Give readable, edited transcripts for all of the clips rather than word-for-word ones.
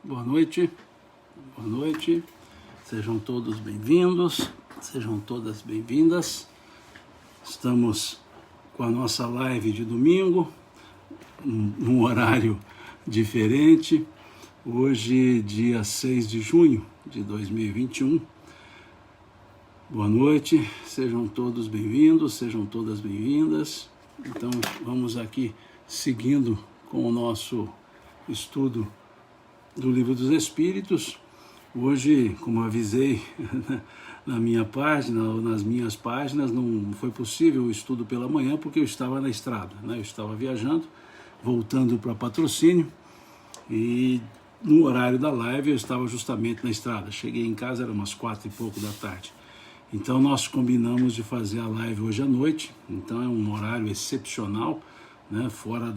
Boa noite, sejam todos bem-vindos, sejam todas bem-vindas. Estamos com a nossa live de domingo, num horário diferente, hoje dia 6 de junho de 2021. Boa noite, sejam todos bem-vindos, sejam todas bem-vindas. Então vamos aqui seguindo com o nosso estudo do Livro dos Espíritos. Hoje, como avisei na minha página, ou nas minhas páginas, não foi possível o estudo pela manhã porque eu estava na estrada, né? Eu estava viajando, voltando para Patrocínio, e no horário da live eu estava justamente na estrada. Cheguei em casa, era umas 4 e pouco da tarde. Então nós combinamos de fazer a live hoje à noite, então é um horário excepcional, né? Fora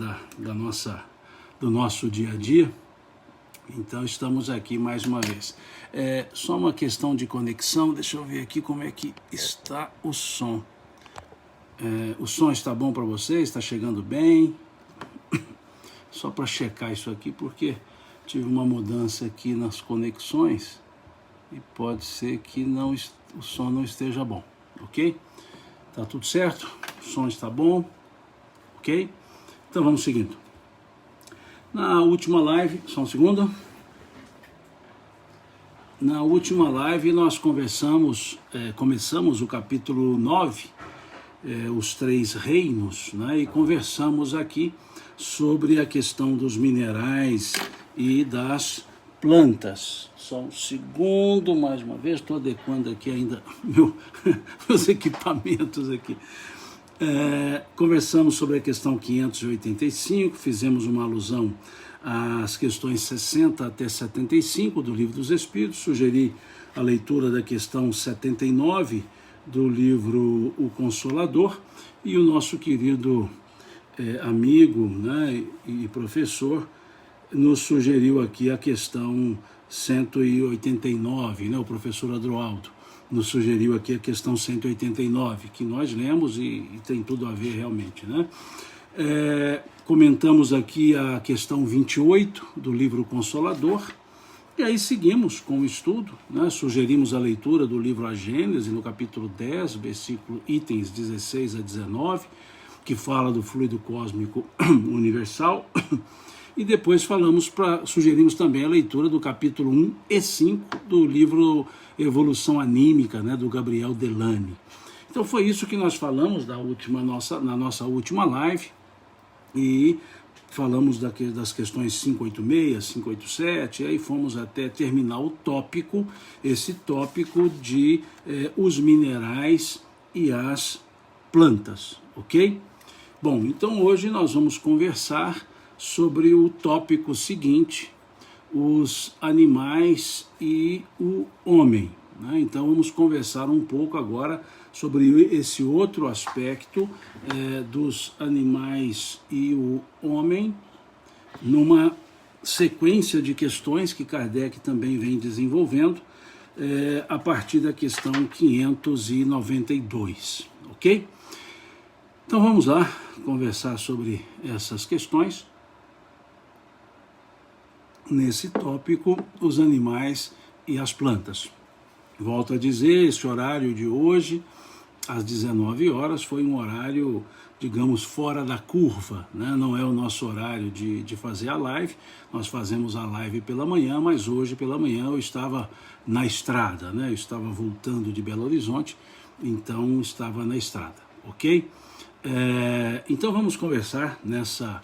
do nosso dia a dia. Então estamos aqui mais uma vez. Só uma questão de conexão, deixa eu ver aqui como é que está o som. O som está bom para você? Está chegando bem? Só para checar isso aqui, porque tive uma mudança aqui nas conexões e pode ser que o som não esteja bom, ok? Tá tudo certo? O som está bom? Ok? Então vamos seguindo. Na última live, só um segundo. Na última live nós começamos o capítulo 9, os 3 reinos, né? E conversamos aqui sobre a questão dos minerais e das plantas. Só um segundo, mais uma vez, estou adequando aqui ainda meus equipamentos aqui. Conversamos sobre a questão 585, fizemos uma alusão às questões 60 até 75 do Livro dos Espíritos, sugeri a leitura da questão 79 do livro O Consolador, e o nosso querido amigo, né, e professor nos sugeriu aqui a questão 189, né, o professor Adroaldo nos sugeriu aqui a questão 189, que nós lemos e tem tudo a ver realmente, né? Comentamos aqui a questão 28 do livro Consolador, e aí seguimos com o estudo, né? Sugerimos a leitura do livro A Gênese, no capítulo 10, versículo itens 16 a 19, que fala do fluido cósmico universal. E depois sugerimos também a leitura do capítulo 1 e 5 do livro Evolução Anímica, né, do Gabriel Delany. Então foi isso que nós falamos na nossa última live, e falamos das questões 586, 587, e aí fomos até terminar esse tópico de os minerais e as plantas, ok? Bom, então hoje nós vamos conversar sobre o tópico seguinte, os animais e o homem, né? Então vamos conversar um pouco agora sobre esse outro aspecto dos animais e o homem, numa sequência de questões que Kardec também vem desenvolvendo a partir da questão 592, ok? Então vamos lá conversar sobre essas questões. Nesse tópico, os animais e as plantas. Volto a dizer, esse horário de hoje, às 19 horas, foi um horário, digamos, fora da curva, né? Não é o nosso horário de fazer a live, nós fazemos a live pela manhã, mas hoje pela manhã eu estava na estrada, né? Eu estava voltando de Belo Horizonte, então estava na estrada, ok? Então vamos conversar nessa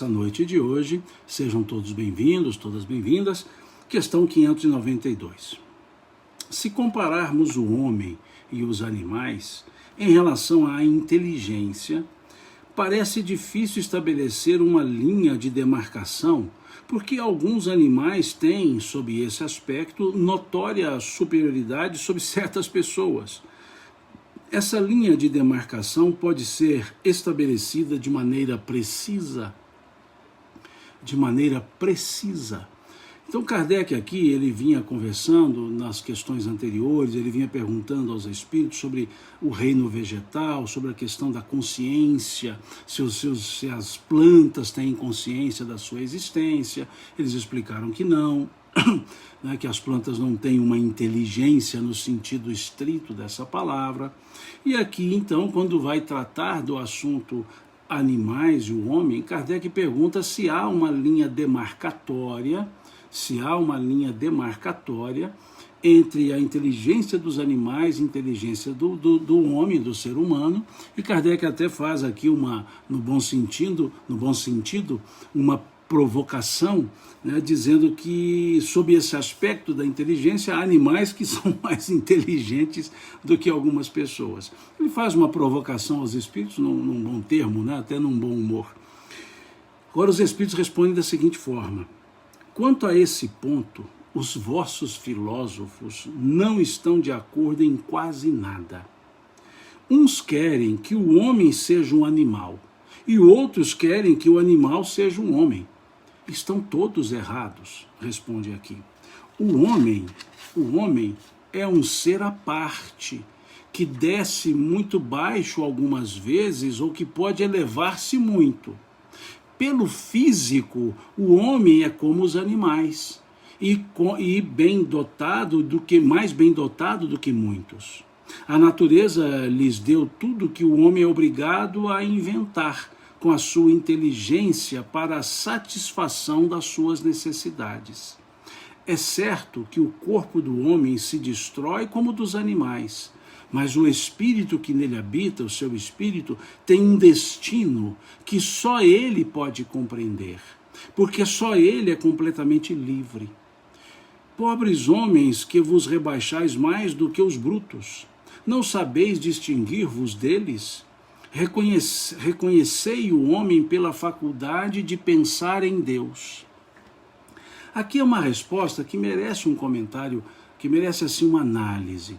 noite de hoje. Sejam todos bem-vindos, todas bem-vindas. Questão 592. Se compararmos o homem e os animais em relação à inteligência, parece difícil estabelecer uma linha de demarcação, porque alguns animais têm, sob esse aspecto, notória superioridade sobre certas pessoas. Essa linha de demarcação pode ser estabelecida de maneira precisa, Então Kardec aqui, ele vinha conversando nas questões anteriores, ele vinha perguntando aos espíritos sobre o reino vegetal, sobre a questão da consciência, se as plantas têm consciência da sua existência. Eles explicaram que não, né, que as plantas não têm uma inteligência no sentido estrito dessa palavra. E aqui, então, quando vai tratar do assunto animais e o homem, Kardec pergunta se há uma linha demarcatória, entre a inteligência dos animais e a inteligência do homem, do ser humano. E Kardec até faz aqui no bom sentido, uma provocação, né, dizendo que, sob esse aspecto da inteligência, há animais que são mais inteligentes do que algumas pessoas. Ele faz uma provocação aos espíritos, num bom termo, né, até num bom humor. Agora os espíritos respondem da seguinte forma: quanto a esse ponto, os vossos filósofos não estão de acordo em quase nada. Uns querem que o homem seja um animal, e outros querem que o animal seja um homem. Estão todos errados, responde aqui. O homem é um ser à parte, que desce muito baixo algumas vezes, ou que pode elevar-se muito. Pelo físico, o homem é como os animais, e mais bem dotado do que muitos. A natureza lhes deu tudo que o homem é obrigado a inventar, com a sua inteligência para a satisfação das suas necessidades. É certo que o corpo do homem se destrói como o dos animais, mas o espírito que nele habita, o seu espírito, tem um destino que só ele pode compreender, porque só ele é completamente livre. Pobres homens que vos rebaixais mais do que os brutos, não sabeis distinguir-vos deles? Reconhecei o homem pela faculdade de pensar em Deus. Aqui é uma resposta que merece um comentário, que merece assim uma análise.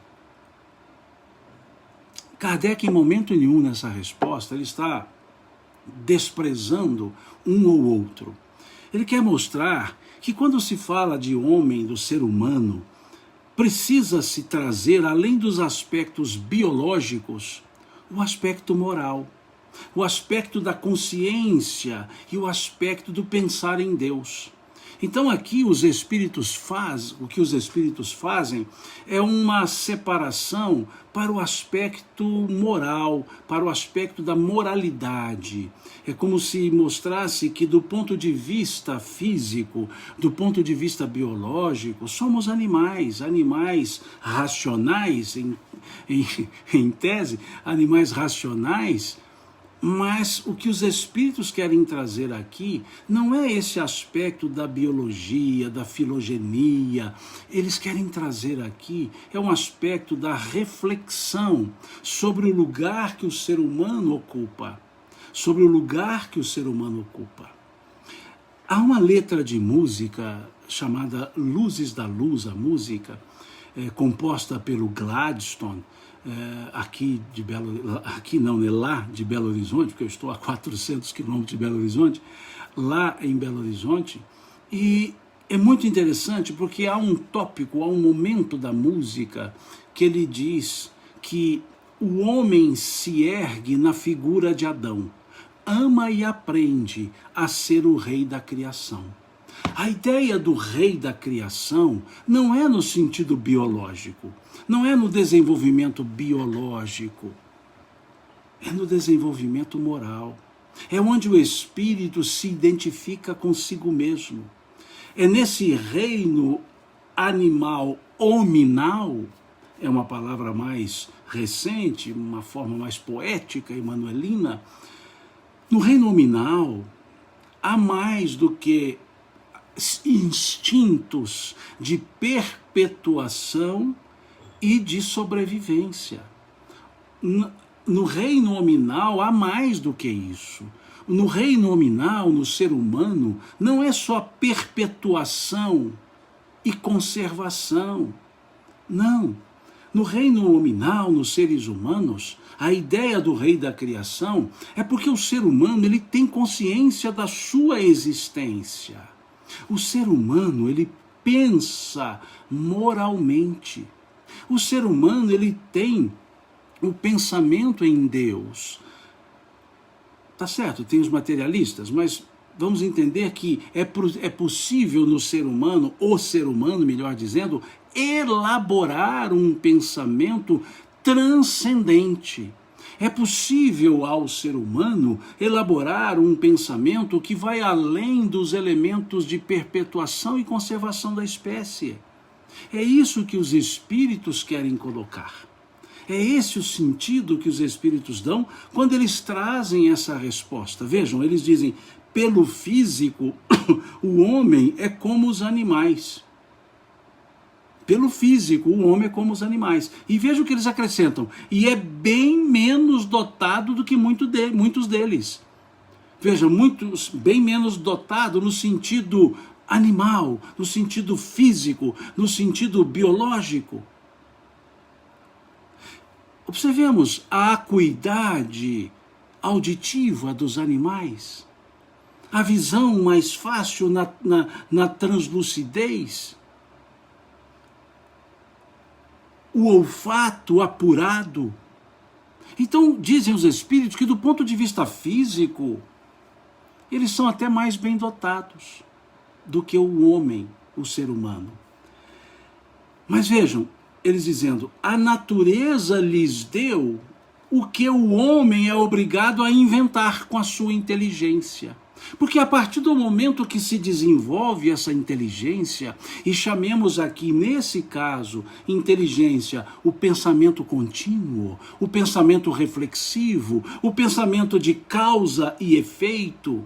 Kardec, em momento nenhum nessa resposta, ele está desprezando um ou outro. Ele quer mostrar que quando se fala de homem, do ser humano, precisa-se trazer, além dos aspectos biológicos, o aspecto moral, o aspecto da consciência e o aspecto do pensar em Deus. Então aqui o que os espíritos fazem é uma separação para o aspecto moral, para o aspecto da moralidade. É como se mostrasse que, do ponto de vista físico, do ponto de vista biológico, somos animais racionais, em tese, animais racionais. Mas o que os espíritos querem trazer aqui não é esse aspecto da biologia, da filogenia. Eles querem trazer aqui um aspecto da reflexão sobre o lugar que o ser humano ocupa. Há uma letra de música chamada Luzes da Luz, a música, composta pelo Gladstone, lá de Belo Horizonte, porque eu estou a 400 quilômetros de Belo Horizonte, lá em Belo Horizonte, e é muito interessante porque há um momento da música que ele diz que o homem se ergue na figura de Adão, ama e aprende a ser o rei da criação. A ideia do rei da criação não é no sentido biológico, não é no desenvolvimento biológico, é no desenvolvimento moral. É onde o espírito se identifica consigo mesmo. É nesse reino animal hominal, é uma palavra mais recente, uma forma mais poética, emanuelina. No reino hominal, há mais do que instintos de perpetuação e de sobrevivência. No reino hominal há mais do que isso. No reino hominal, no ser humano, não é só perpetuação e conservação. Não. No reino hominal, nos seres humanos, a ideia do rei da criação é porque o ser humano ele tem consciência da sua existência. O ser humano, ele pensa moralmente. O ser humano, ele tem o pensamento em Deus. Tá certo, tem os materialistas, mas vamos entender que é possível no ser humano, o ser humano, melhor dizendo, elaborar um pensamento transcendente. É possível ao ser humano elaborar um pensamento que vai além dos elementos de perpetuação e conservação da espécie. É isso que os espíritos querem colocar. É esse o sentido que os espíritos dão quando eles trazem essa resposta. Vejam, eles dizem, pelo físico, o homem é como os animais. Pelo físico, o homem é como os animais. E veja o que eles acrescentam. E é bem menos dotado do que muitos deles. Veja, bem menos dotado no sentido animal, no sentido físico, no sentido biológico. Observemos a acuidade auditiva dos animais, a visão mais fácil na translucidez, o olfato apurado. Então, dizem os espíritos que do ponto de vista físico, eles são até mais bem dotados do que o homem, o ser humano. Mas vejam, eles dizendo, a natureza lhes deu o que o homem é obrigado a inventar com a sua inteligência. Porque a partir do momento que se desenvolve essa inteligência, e chamemos aqui, nesse caso, inteligência, o pensamento contínuo, o pensamento reflexivo, o pensamento de causa e efeito.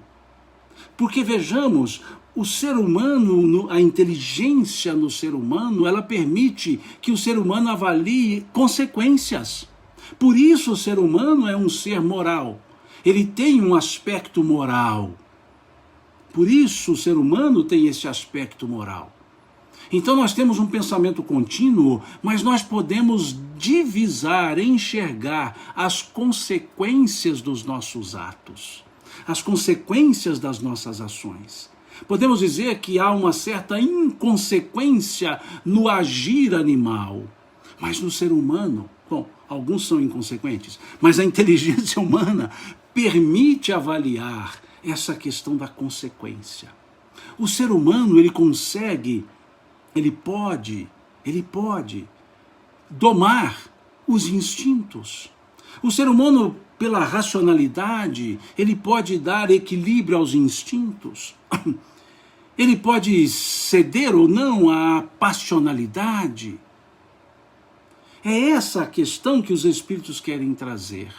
Porque vejamos, o ser humano, a inteligência no ser humano, ela permite que o ser humano avalie consequências. Por isso o ser humano é um ser moral. Ele tem um aspecto moral. Por isso o ser humano tem esse aspecto moral. Então nós temos um pensamento contínuo, mas nós podemos divisar, enxergar as consequências dos nossos atos, as consequências das nossas ações. Podemos dizer que há uma certa inconsequência no agir animal, mas no ser humano, bom, alguns são inconsequentes, mas a inteligência humana permite avaliar essa questão da consequência. O ser humano, ele pode domar os instintos. O ser humano, pela racionalidade, ele pode dar equilíbrio aos instintos. Ele pode ceder ou não à passionalidade. É essa a questão que os espíritos querem trazer.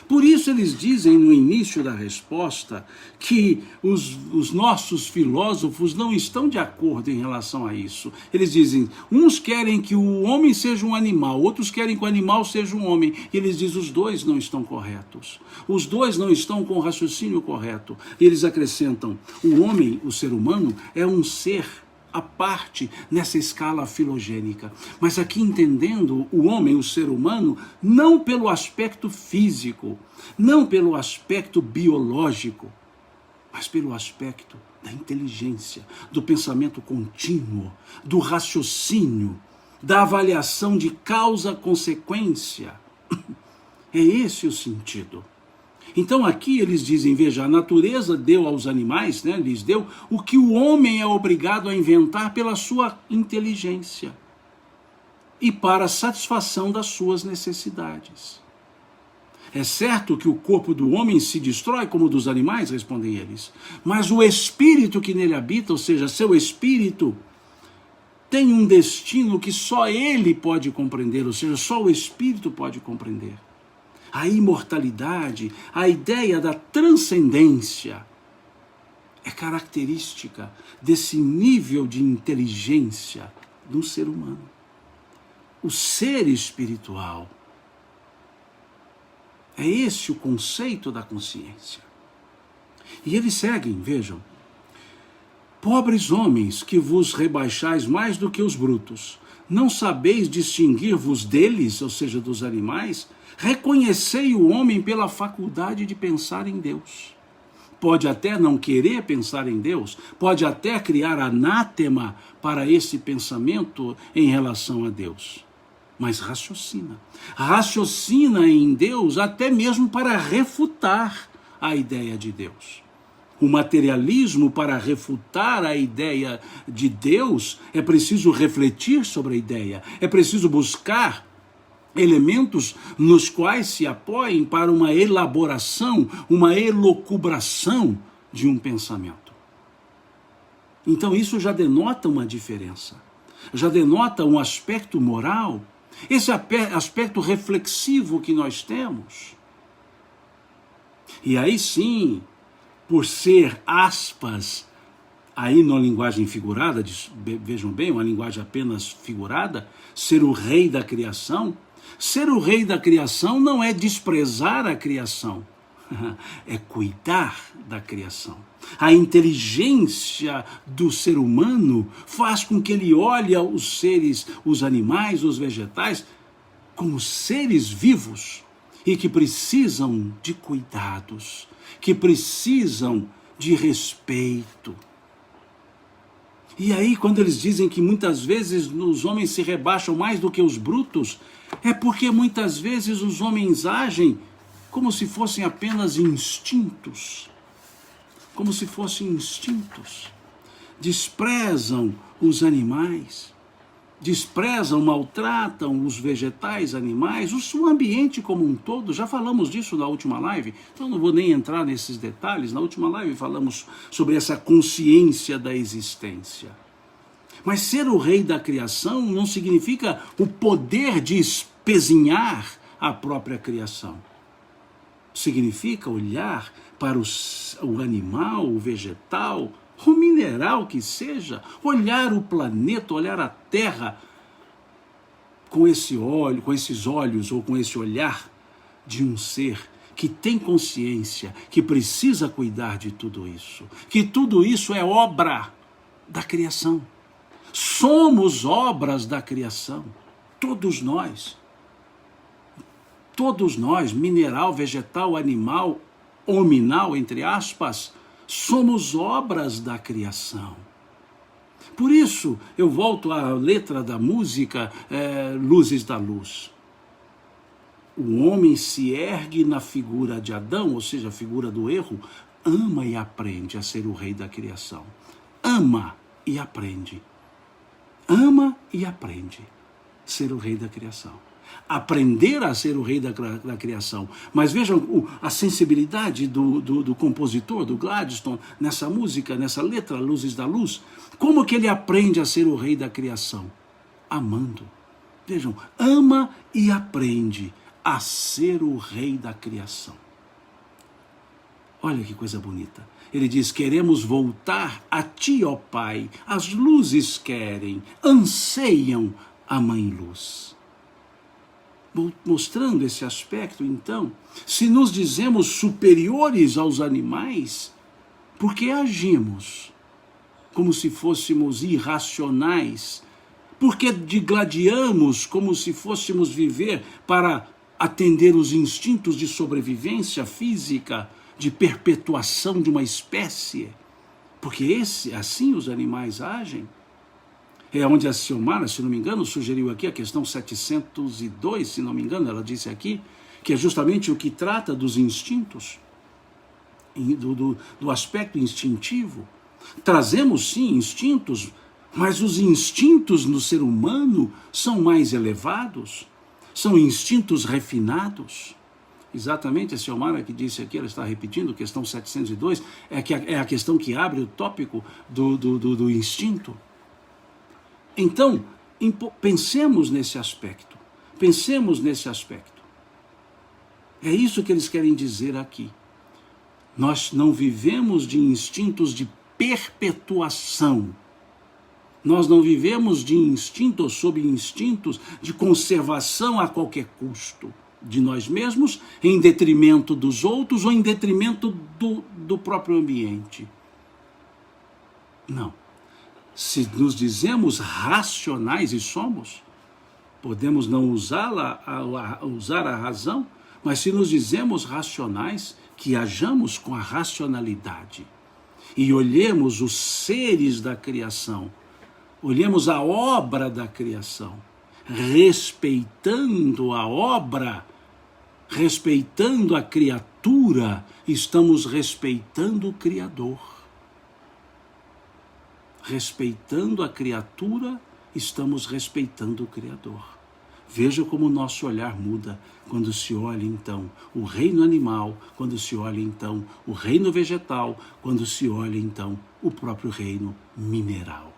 Por isso eles dizem no início da resposta que os nossos filósofos não estão de acordo em relação a isso. Eles dizem, uns querem que o homem seja um animal, outros querem que o animal seja um homem. E eles dizem, os dois não estão corretos. Os dois não estão com o raciocínio correto. E eles acrescentam, o homem, o ser humano, é um ser à parte nessa escala filogênica. Mas aqui entendendo o homem, o ser humano, não pelo aspecto físico, não pelo aspecto biológico, mas pelo aspecto da inteligência, do pensamento contínuo, do raciocínio, da avaliação de causa-consequência. É esse o sentido. Então aqui eles dizem, veja, a natureza deu aos animais, lhes deu o que o homem é obrigado a inventar pela sua inteligência e para a satisfação das suas necessidades. É certo que o corpo do homem se destrói como o dos animais, respondem eles, mas o espírito que nele habita, ou seja, seu espírito, tem um destino que só ele pode compreender, ou seja, só o espírito pode compreender. A imortalidade, a ideia da transcendência é característica desse nível de inteligência do ser humano. O ser espiritual. É esse o conceito da consciência. E eles seguem, vejam. Pobres homens que vos rebaixais mais do que os brutos, não sabeis distinguir-vos deles, ou seja, dos animais? Reconhecei o homem pela faculdade de pensar em Deus. pode até não querer pensar em Deus, pode até criar anátema para esse pensamento em relação a Deus. Mas raciocina. Raciocina em Deus até mesmo para refutar a ideia de Deus. O materialismo, para refutar a ideia de Deus, é preciso refletir sobre a ideia, é preciso buscar elementos nos quais se apoiem para uma elaboração, uma elucubração de um pensamento. Então isso já denota uma diferença, já denota um aspecto moral, esse aspecto reflexivo que nós temos. E aí sim, por ser, aspas, aí na linguagem figurada, vejam bem, uma linguagem apenas figurada, ser o rei da criação. Ser o rei da criação não é desprezar a criação, é cuidar da criação. A inteligência do ser humano faz com que ele olhe os seres, os animais, os vegetais, como seres vivos e que precisam de cuidados, que precisam de respeito. E aí, quando eles dizem que muitas vezes os homens se rebaixam mais do que os brutos, é porque muitas vezes os homens agem como se fossem apenas instintos. Como se fossem instintos. Desprezam os animais, desprezam, maltratam os vegetais, animais, o ambiente como um todo. Já falamos disso na última live, então não vou nem entrar nesses detalhes. Na última live falamos sobre essa consciência da existência. Mas ser o rei da criação não significa o poder de espezinhar a própria criação. Significa olhar para o animal, o vegetal, o mineral que seja, olhar o planeta, olhar a Terra com esse olho, com esses olhos ou com esse olhar de um ser que tem consciência, que precisa cuidar de tudo isso, que tudo isso é obra da criação. Somos obras da criação, todos nós. Todos nós, mineral, vegetal, animal, hominal, entre aspas, somos obras da criação. Por isso, eu volto à letra da música Luzes da Luz. O homem se ergue na figura de Adão, ou seja, a figura do erro, ama e aprende a ser o rei da criação. Ama e aprende. Ama e aprende a ser o rei da criação. Aprender a ser o rei da criação. Mas vejam a sensibilidade do compositor, do Gladstone, nessa música, nessa letra, Luzes da Luz. Como que ele aprende a ser o rei da criação? Amando. Vejam, ama e aprende a ser o rei da criação. Olha que coisa bonita. Ele diz, queremos voltar a ti, ó Pai. As luzes querem, anseiam a Mãe Luz. Mostrando esse aspecto, então, se nos dizemos superiores aos animais, por que agimos como se fôssemos irracionais? Por que digladiamos como se fôssemos viver para atender os instintos de sobrevivência física, de perpetuação de uma espécie? Porque assim os animais agem. É onde a Xiomara, se não me engano, sugeriu aqui a questão 702, se não me engano, ela disse aqui, que é justamente o que trata dos instintos, do aspecto instintivo. Trazemos sim instintos, mas os instintos no ser humano são mais elevados, são instintos refinados. Exatamente a Xiomara que disse aqui, ela está repetindo, questão 702, é a questão que abre o tópico do instinto. Então, pensemos nesse aspecto. Pensemos nesse aspecto. É isso que eles querem dizer aqui. Nós não vivemos de instintos de perpetuação. Nós não vivemos de instintos sob instintos de conservação a qualquer custo de nós mesmos, em detrimento dos outros ou em detrimento do próprio ambiente. Não. Se nos dizemos racionais, e somos, podemos não usar a razão, mas se nos dizemos racionais, que hajamos com a racionalidade e olhemos os seres da criação, olhemos a obra da criação, respeitando a obra, respeitando a criatura, estamos respeitando o Criador. Respeitando a criatura, estamos respeitando o Criador. Veja como o nosso olhar muda quando se olha, então, o reino animal, quando se olha, então, o reino vegetal, quando se olha, então, o próprio reino mineral.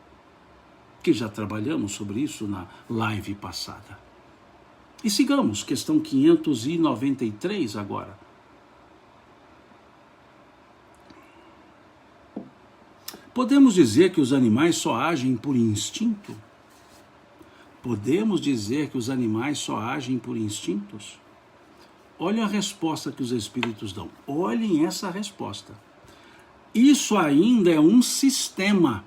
Que já trabalhamos sobre isso na live passada. E sigamos, questão 593 agora. Podemos dizer que os animais só agem por instinto? Podemos dizer que os animais só agem por instintos? Olha a resposta que os espíritos dão. Olhem essa resposta. Isso ainda é um sistema.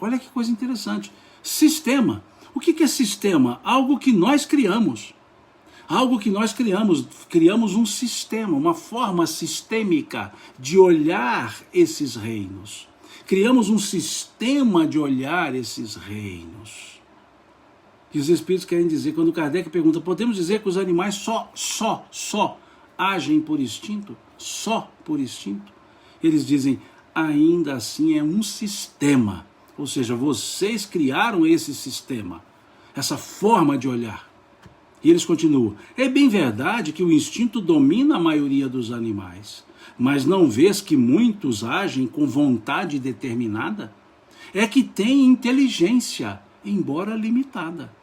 Olha que coisa interessante. Sistema. O que é sistema? Algo que nós criamos. Algo que nós criamos um sistema, uma forma sistêmica de olhar esses reinos. Criamos um sistema de olhar esses reinos. E os espíritos querem dizer, quando Kardec pergunta, podemos dizer que os animais só agem por instinto? Só por instinto? Eles dizem, ainda assim é um sistema. Ou seja, vocês criaram esse sistema, essa forma de olhar. E eles continuam, é bem verdade que o instinto domina a maioria dos animais, mas não vês que muitos agem com vontade determinada? É que têm inteligência, embora limitada.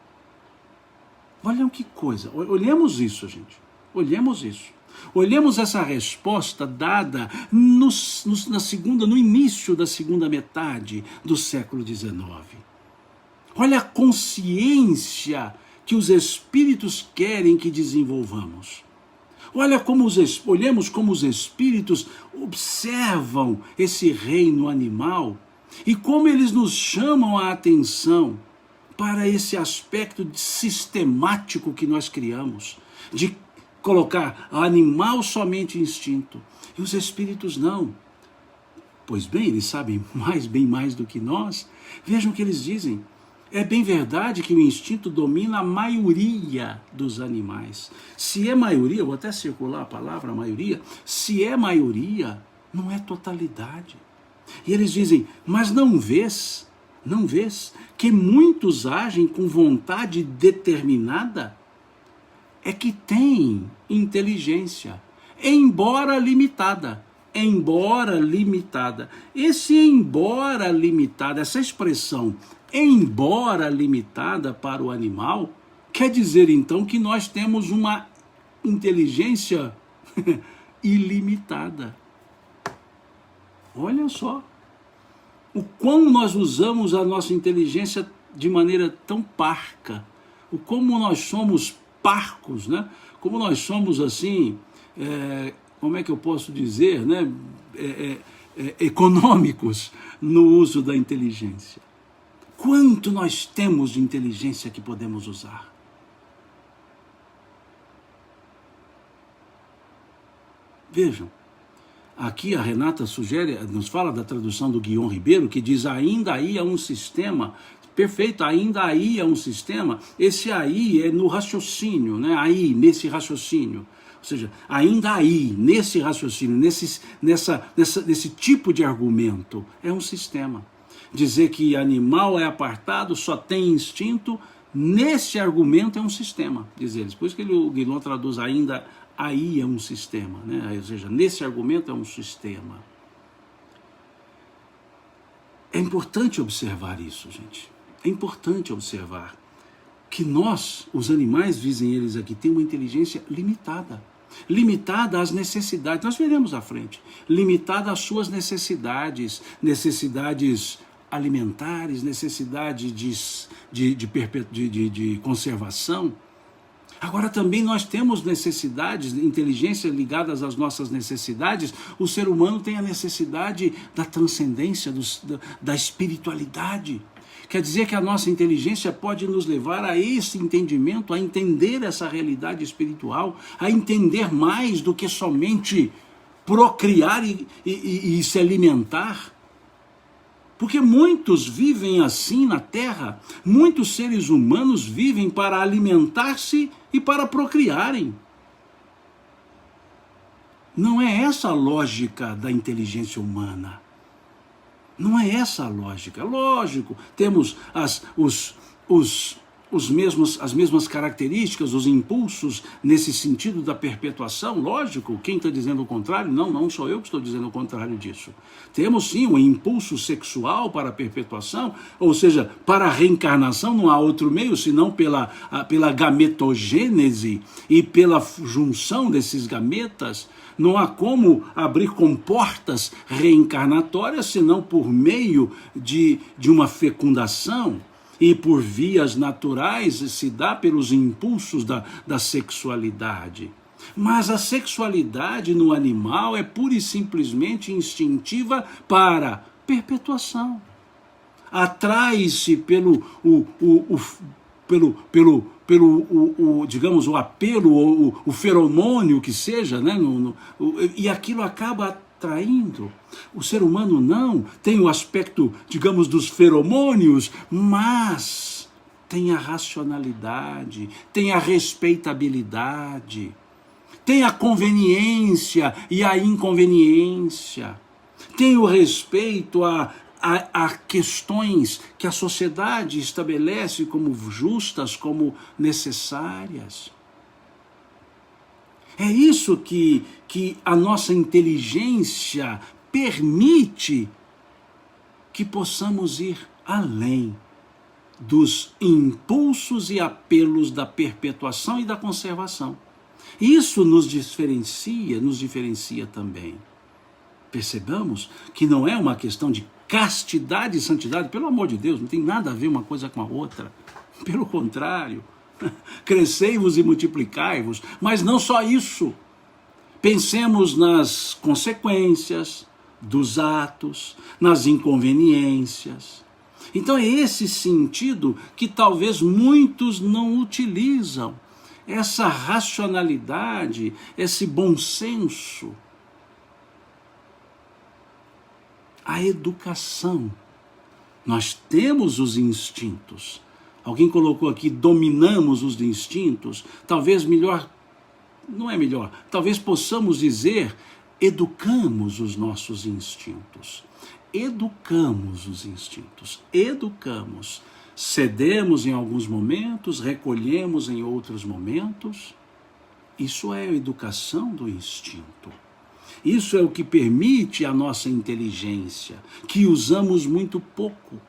Olhem que coisa, olhemos isso, gente, olhemos isso. Olhemos essa resposta dada no início da segunda metade do século XIX. Olha a consciência que os espíritos querem que desenvolvamos. Olhemos como os espíritos observam esse reino animal e como eles nos chamam a atenção para esse aspecto sistemático que nós criamos, de colocar o animal somente instinto, e os espíritos não. Pois bem, eles sabem bem mais do que nós. Vejam o que eles dizem. É bem verdade que o instinto domina a maioria dos animais. Se é maioria, eu vou até circular a palavra maioria, se é maioria, não é totalidade. E eles dizem, mas não vês que muitos agem com vontade determinada? É que têm inteligência, embora limitada. Esse embora limitada, essa expressão, embora limitada para o animal, quer dizer então que nós temos uma inteligência ilimitada. Olha só, o quão nós usamos a nossa inteligência de maneira tão parca, o como nós somos parcos, né? Como nós somos assim, como é que eu posso dizer, né? Econômicos no uso da inteligência. Quanto nós temos de inteligência que podemos usar? Vejam, aqui a Renata nos fala da tradução do Guion Ribeiro, que diz, ainda aí é um sistema, perfeito, ainda aí é um sistema, esse aí é no raciocínio, né? Aí, nesse raciocínio. Ou seja, ainda aí, nesse raciocínio, nesse tipo de argumento, é um sistema. Dizer que animal é apartado, só tem instinto, nesse argumento é um sistema, diz eles. Por isso que o Guilherme traduz ainda aí é um sistema, né? Ou seja, nesse argumento é um sistema. É importante observar isso, gente. É importante observar que nós, os animais, dizem eles aqui, têm uma inteligência limitada. Limitada às necessidades, nós veremos à frente. Limitada às suas necessidades alimentares, necessidades de conservação. Agora também nós temos necessidades, inteligência ligadas às nossas necessidades. O ser humano tem a necessidade da transcendência, da espiritualidade. Quer dizer que a nossa inteligência pode nos levar a esse entendimento, a entender essa realidade espiritual, a entender mais do que somente procriar e se alimentar. Porque muitos vivem assim na Terra, muitos seres humanos vivem para alimentar-se e para procriarem. Não é essa a lógica da inteligência humana. Não é essa a lógica. Lógico, temos as mesmas características, os impulsos nesse sentido da perpetuação, lógico. Quem está dizendo o contrário? Não sou eu que estou dizendo o contrário disso. Temos sim um impulso sexual para a perpetuação, ou seja, para a reencarnação não há outro meio senão pela gametogênese e pela junção desses gametas. Não há como abrir comportas reencarnatórias senão por meio de uma fecundação. E por vias naturais se dá pelos impulsos da sexualidade. Mas a sexualidade no animal é pura e simplesmente instintiva para perpetuação. Atrai-se digamos, o apelo, ou o feromônio que seja, né? E aquilo acaba atraindo. O ser humano não tem o aspecto, digamos, dos feromônios, mas tem a racionalidade, tem a respeitabilidade, tem a conveniência e a inconveniência, tem o respeito a questões que a sociedade estabelece como justas, como necessárias. É isso que a nossa inteligência permite que possamos ir além dos impulsos e apelos da perpetuação e da conservação. Isso nos diferencia também. Percebamos que não é uma questão de castidade e santidade, pelo amor de Deus, não tem nada a ver uma coisa com a outra. Pelo contrário, crescei-vos e multiplicai-vos, mas não só isso. Pensemos nas consequências dos atos, nas inconveniências. Então é esse sentido que talvez muitos não utilizam, essa racionalidade, esse bom senso. A educação. Nós temos os instintos. Alguém colocou aqui, dominamos os instintos. Talvez melhor, não é melhor, talvez possamos dizer, educamos os nossos instintos. Educamos os instintos, educamos. Cedemos em alguns momentos, recolhemos em outros momentos. Isso é a educação do instinto. Isso é o que permite a nossa inteligência, que usamos muito pouco.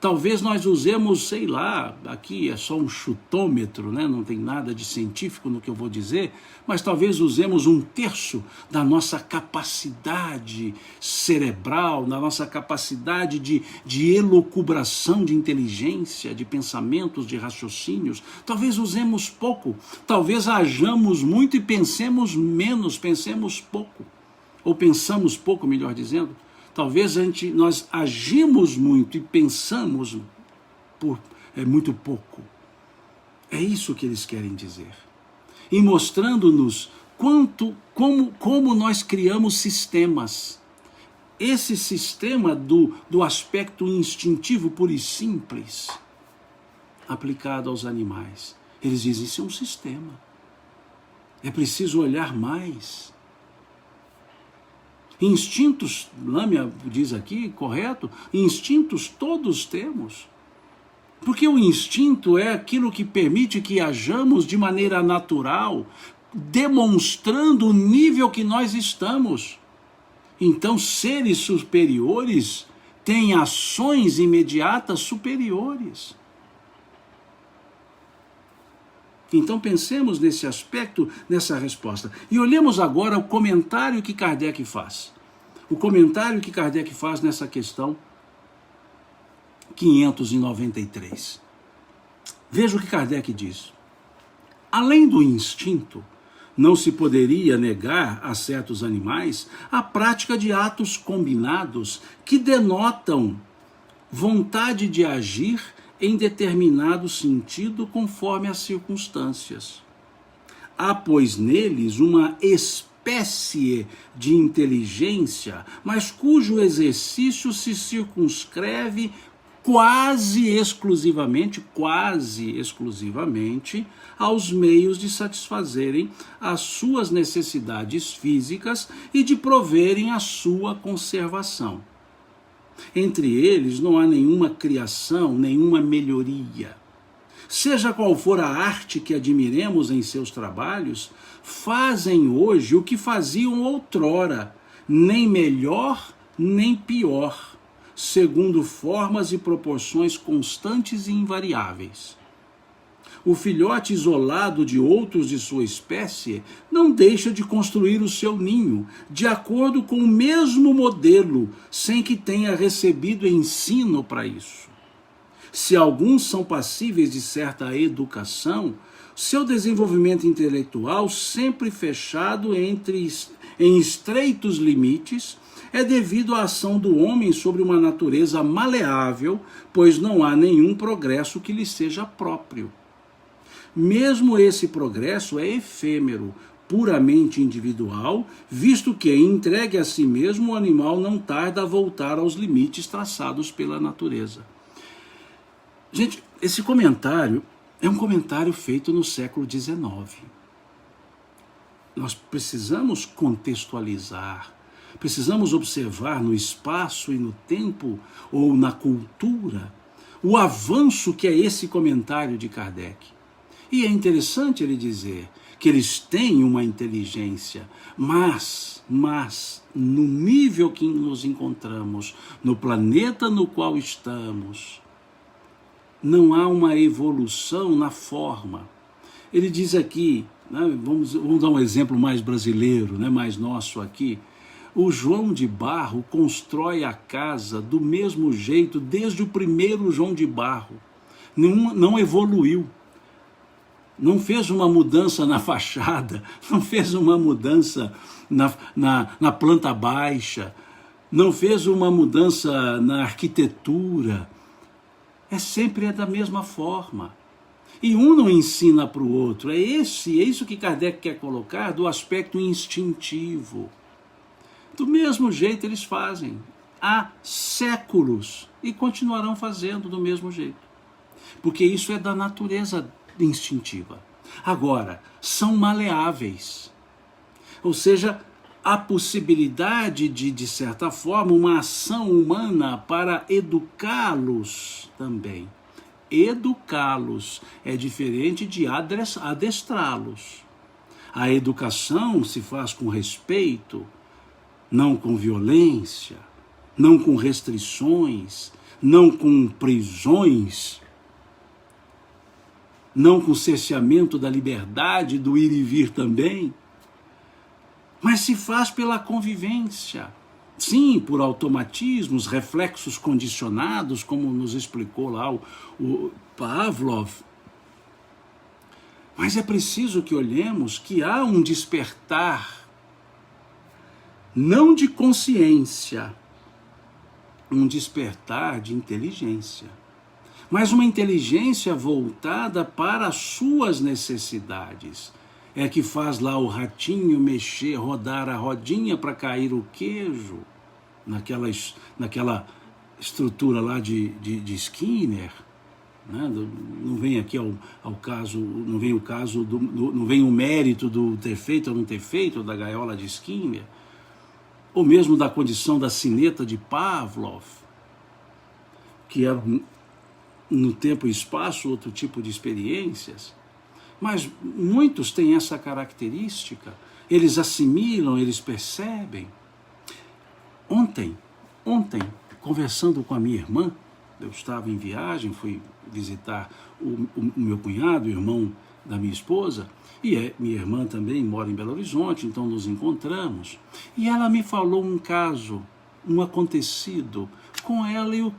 Talvez nós usemos, sei lá, aqui é só um chutômetro, né? Não tem nada de científico no que eu vou dizer, mas talvez usemos 1/3 da nossa capacidade cerebral, da nossa capacidade de elucubração de inteligência, de pensamentos, de raciocínios. Talvez usemos pouco, talvez hajamos muito e pensemos menos, pensemos pouco. Ou pensamos pouco, melhor dizendo. Talvez nós agimos muito e pensamos muito pouco. É isso que eles querem dizer. E mostrando-nos como nós criamos sistemas. Esse sistema do aspecto instintivo puro e simples, aplicado aos animais. Eles dizem, isso é um sistema. É preciso olhar mais. Instintos, Lâmia diz aqui, correto? Instintos todos temos. Porque o instinto é aquilo que permite que hajamos de maneira natural, demonstrando o nível que nós estamos. Então, seres superiores têm ações imediatas superiores. Então pensemos nesse aspecto, nessa resposta. E olhemos agora o comentário que Kardec faz. O comentário que Kardec faz nessa questão 593. Veja o que Kardec diz. Além do instinto, não se poderia negar a certos animais a prática de atos combinados que denotam vontade de agir em determinado sentido conforme as circunstâncias. Há, pois, neles uma espécie de inteligência, mas cujo exercício se circunscreve quase exclusivamente aos meios de satisfazerem as suas necessidades físicas e de proverem a sua conservação. Entre eles não há nenhuma criação, nenhuma melhoria. Seja qual for a arte que admiremos em seus trabalhos, fazem hoje o que faziam outrora, nem melhor nem pior, segundo formas e proporções constantes e invariáveis. O filhote isolado de outros de sua espécie não deixa de construir o seu ninho, de acordo com o mesmo modelo, sem que tenha recebido ensino para isso. Se alguns são passíveis de certa educação, seu desenvolvimento intelectual, sempre fechado em estreitos limites, é devido à ação do homem sobre uma natureza maleável, pois não há nenhum progresso que lhe seja próprio. Mesmo esse progresso é efêmero, puramente individual, visto que, entregue a si mesmo, o animal não tarda a voltar aos limites traçados pela natureza. Gente, esse comentário é um comentário feito no século XIX. Nós precisamos contextualizar, precisamos observar no espaço e no tempo, ou na cultura, o avanço que é esse comentário de Kardec. E é interessante ele dizer que eles têm uma inteligência, mas no nível que nos encontramos, no planeta no qual estamos, não há uma evolução na forma. Ele diz aqui, né, vamos dar um exemplo mais brasileiro, né, mais nosso aqui. O João de Barro constrói a casa do mesmo jeito desde o primeiro João de Barro. Não evoluiu. Não fez uma mudança na fachada, não fez uma mudança na planta baixa, não fez uma mudança na arquitetura. Sempre da mesma forma. E um não ensina para o outro. É isso que Kardec quer colocar do aspecto instintivo. Do mesmo jeito eles fazem. Há séculos e continuarão fazendo do mesmo jeito. Porque isso é da natureza instintiva. Agora, são maleáveis. Ou seja, há possibilidade de certa forma, uma ação humana para educá-los também. Educá-los é diferente de adestrá-los. A educação se faz com respeito, não com violência, não com restrições, não com prisões, não com cerceamento da liberdade, do ir e vir também, mas se faz pela convivência. Sim, por automatismos, reflexos condicionados, como nos explicou lá o Pavlov. Mas é preciso que olhemos que há um despertar, não de consciência, um despertar de inteligência. Mas uma inteligência voltada para as suas necessidades. É que faz lá o ratinho mexer, rodar a rodinha para cair o queijo, naquela estrutura lá de Skinner. Né? Não vem aqui ao caso, não vem o mérito do ter feito ou não ter feito, da gaiola de Skinner, ou mesmo da condição da sineta de Pavlov, que era no tempo e espaço outro tipo de experiências. Mas muitos têm essa característica, eles assimilam, eles percebem. Ontem, conversando com a minha irmã, eu estava em viagem, fui visitar o meu cunhado, o irmão da minha esposa, e minha irmã também mora em Belo Horizonte, então nos encontramos. E ela me falou um caso, um acontecido, com ela e os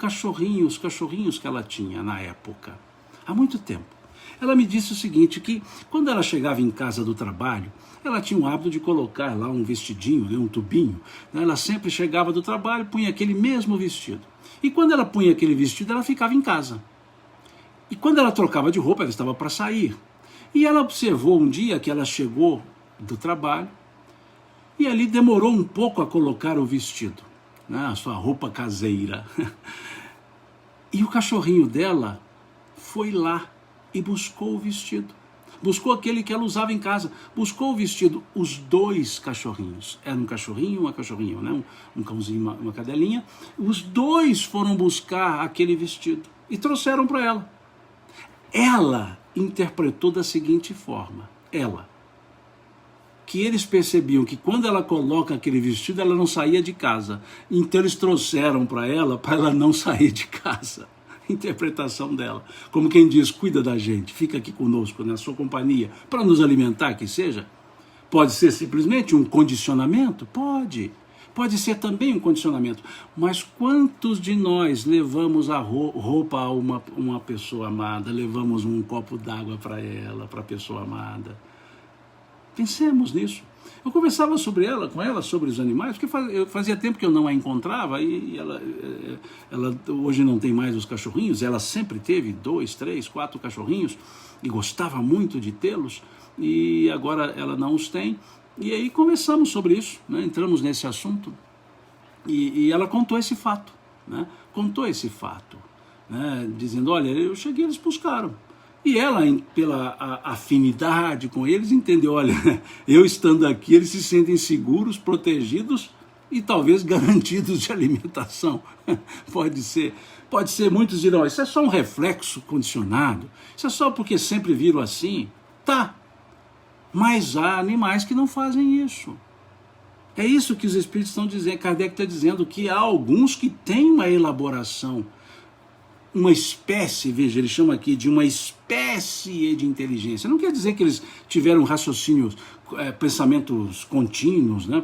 cachorrinhos que ela tinha na época, há muito tempo. Ela me disse o seguinte, que quando ela chegava em casa do trabalho, ela tinha o hábito de colocar lá um vestidinho, né, um tubinho, né? Ela sempre chegava do trabalho, punha aquele mesmo vestido. E quando ela punha aquele vestido, ela ficava em casa. E quando ela trocava de roupa, ela estava para sair. E ela observou um dia que ela chegou do trabalho e ali demorou um pouco a colocar o vestido, né, a sua roupa caseira. E o cachorrinho dela foi lá e buscou o vestido. Buscou aquele que ela usava em casa. Buscou o vestido. Os dois cachorrinhos. Era um cachorrinho e uma cachorrinha, né? Um cãozinho e uma cadelinha. Os dois foram buscar aquele vestido e trouxeram para ela. Ela interpretou da seguinte forma. Que eles percebiam que quando ela coloca aquele vestido, ela não saía de casa. Então eles trouxeram para ela não sair de casa. Interpretação dela. Como quem diz, cuida da gente, fica aqui conosco, na sua companhia, para nos alimentar, que seja. Pode ser simplesmente um condicionamento? Pode. Pode ser também um condicionamento. Mas quantos de nós levamos a roupa a uma pessoa amada, levamos um copo d'água para ela, para a pessoa amada? Pensemos nisso. Eu conversava com ela sobre os animais, porque fazia tempo que eu não a encontrava, e ela hoje não tem mais os cachorrinhos, ela sempre teve 2, 3, 4 cachorrinhos, e gostava muito de tê-los, e agora ela não os tem, e aí conversamos sobre isso, né? Entramos nesse assunto, e ela contou esse fato, né? Dizendo, olha, eu cheguei, eles buscaram. E ela, pela afinidade com eles, entendeu, olha, eu estando aqui, eles se sentem seguros, protegidos e talvez garantidos de alimentação. Pode ser, muitos dirão, isso é só um reflexo condicionado, isso é só porque sempre viram assim. Tá, mas há animais que não fazem isso. É isso que os espíritos estão dizendo, Kardec está dizendo, que há alguns que têm uma elaboração, uma espécie, veja, ele chama aqui de uma espécie de inteligência. Não quer dizer que eles tiveram raciocínios, pensamentos contínuos, né?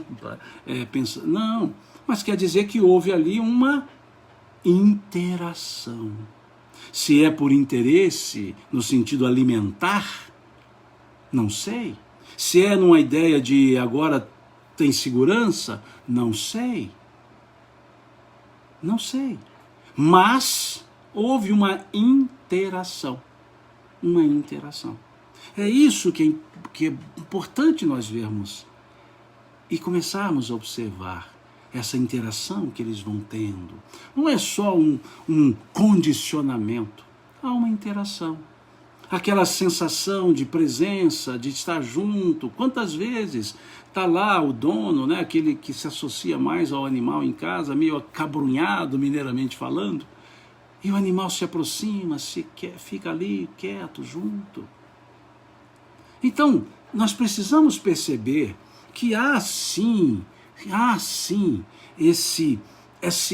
Não, mas quer dizer que houve ali uma interação. Se é por interesse, no sentido alimentar, não sei. Se é numa ideia de agora tem segurança, não sei. Mas houve uma interação. É isso que é importante nós vermos e começarmos a observar essa interação que eles vão tendo. Não é só um condicionamento, há uma interação. Aquela sensação de presença, de estar junto. Quantas vezes está lá o dono, né, aquele que se associa mais ao animal em casa, meio acabrunhado, mineiramente falando, e o animal se aproxima, fica ali quieto, junto. Então, nós precisamos perceber que há sim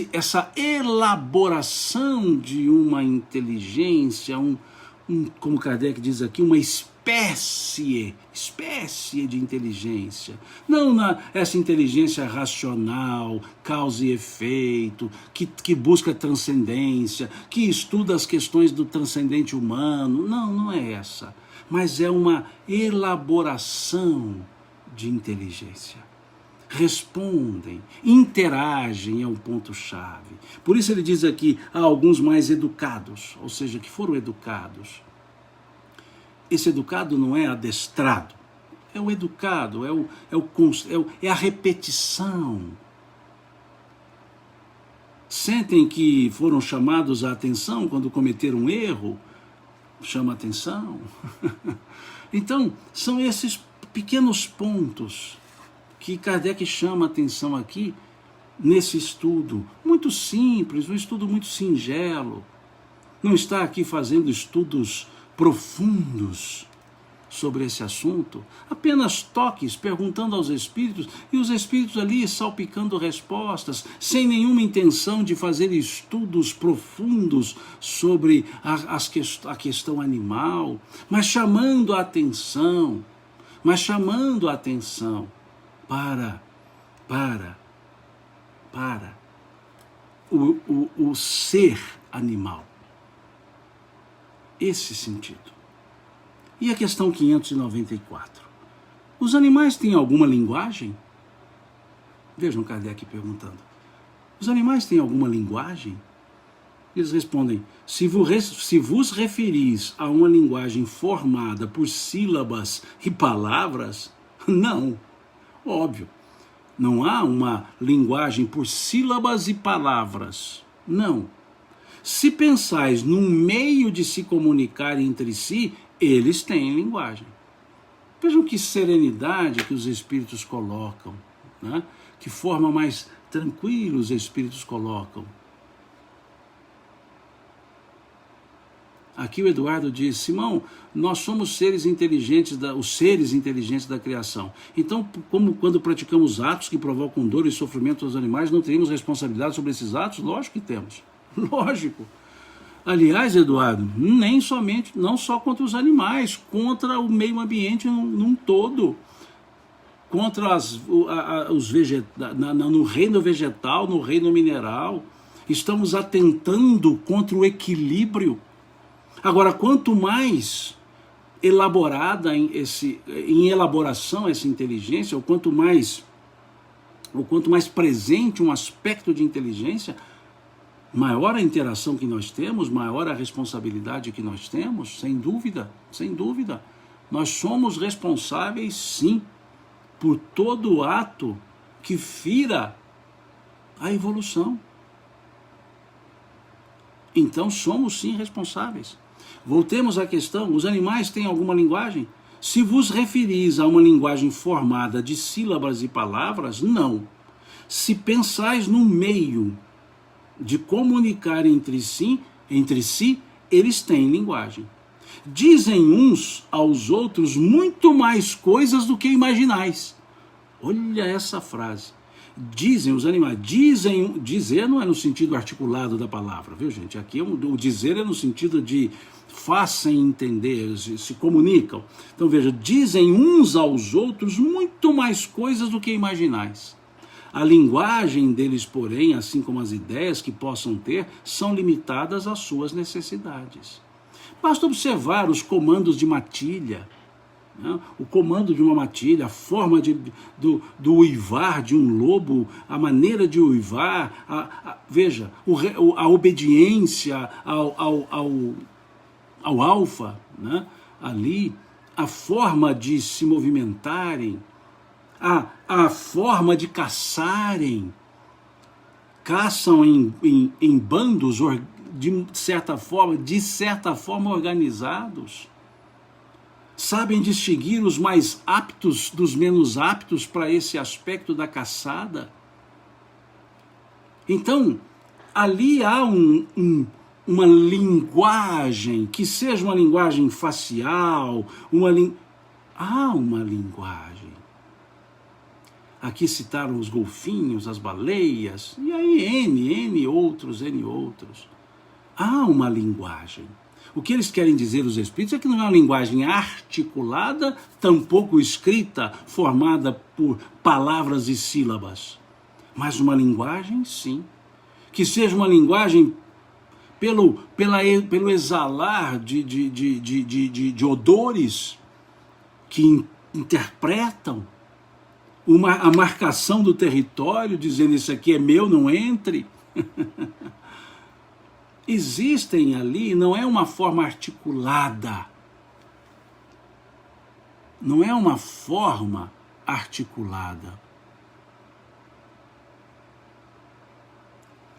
essa elaboração de uma inteligência, como Kardec diz aqui, uma espécie de inteligência. Não essa inteligência racional, causa e efeito, que busca transcendência, que estuda as questões do transcendente humano. Não é essa. Mas é uma elaboração de inteligência. Respondem, interagem é um ponto-chave. Por isso ele diz aqui, há alguns mais educados, ou seja, que foram educados. Esse educado não é adestrado, é o educado, é a repetição. Sentem que foram chamados à atenção quando cometeram um erro, chama atenção. Então, são esses pequenos pontos que Kardec chama a atenção aqui, nesse estudo muito simples, um estudo muito singelo. Não está aqui fazendo estudos profundos sobre esse assunto, apenas toques, perguntando aos espíritos, e os espíritos ali salpicando respostas, sem nenhuma intenção de fazer estudos profundos sobre a questão animal, mas chamando a atenção para o ser animal. Esse sentido. E a questão 594. Os animais têm alguma linguagem? Vejam Kardec perguntando. Os animais têm alguma linguagem? Eles respondem, se vos referis a uma linguagem formada por sílabas e palavras, não. Óbvio, não há uma linguagem por sílabas e palavras. Não. Se pensais num meio de se comunicar entre si, eles têm linguagem. Vejam que serenidade que os espíritos colocam, né? Que forma mais tranquila os espíritos colocam. Aqui o Eduardo diz, Simão, nós somos seres inteligentes, os seres inteligentes da criação. Então, como quando praticamos atos que provocam dor e sofrimento aos animais, não teríamos responsabilidade sobre esses atos? Lógico que temos. Lógico. Aliás, Eduardo, não só contra os animais, contra o meio ambiente num todo. Contra no reino vegetal, no reino mineral. Estamos atentando contra o equilíbrio. Agora, quanto mais elaborada em elaboração essa inteligência, ou quanto mais presente um aspecto de inteligência, maior a interação que nós temos, maior a responsabilidade que nós temos, sem dúvida, sem dúvida. Nós somos responsáveis, sim, por todo ato que fira a evolução. Então somos sim responsáveis. Voltemos à questão, os animais têm alguma linguagem? Se vos referis a uma linguagem formada de sílabas e palavras, não. Se pensais num meio de comunicar entre si, eles têm linguagem. Dizem uns aos outros muito mais coisas do que imaginais. Olha essa frase. Dizem os animais, dizer não é no sentido articulado da palavra, viu gente? Aqui o dizer é no sentido de fazem entender, se comunicam. Então veja, dizem uns aos outros muito mais coisas do que imaginais. A linguagem deles, porém, assim como as ideias que possam ter, são limitadas às suas necessidades. Basta observar os comandos de matilha, né? O comando de uma matilha, a forma do uivar de um lobo, a maneira de uivar, veja, a obediência ao alfa, né? Ali, a forma de se movimentarem, a forma de caçarem, caçam em bandos de certa forma organizados, sabem distinguir os mais aptos dos menos aptos para esse aspecto da caçada. Então, ali há uma linguagem, que seja uma linguagem facial, há uma linguagem. Aqui citaram os golfinhos, as baleias, e aí N outros. Há uma linguagem. O que eles querem dizer, os espíritos, é que não é uma linguagem articulada, tampouco escrita, formada por palavras e sílabas, mas uma linguagem, sim, que seja uma linguagem pelo exalar de odores que interpretam a marcação do território, dizendo isso aqui é meu, não entre. Existem ali, não é uma forma articulada. Não é uma forma articulada.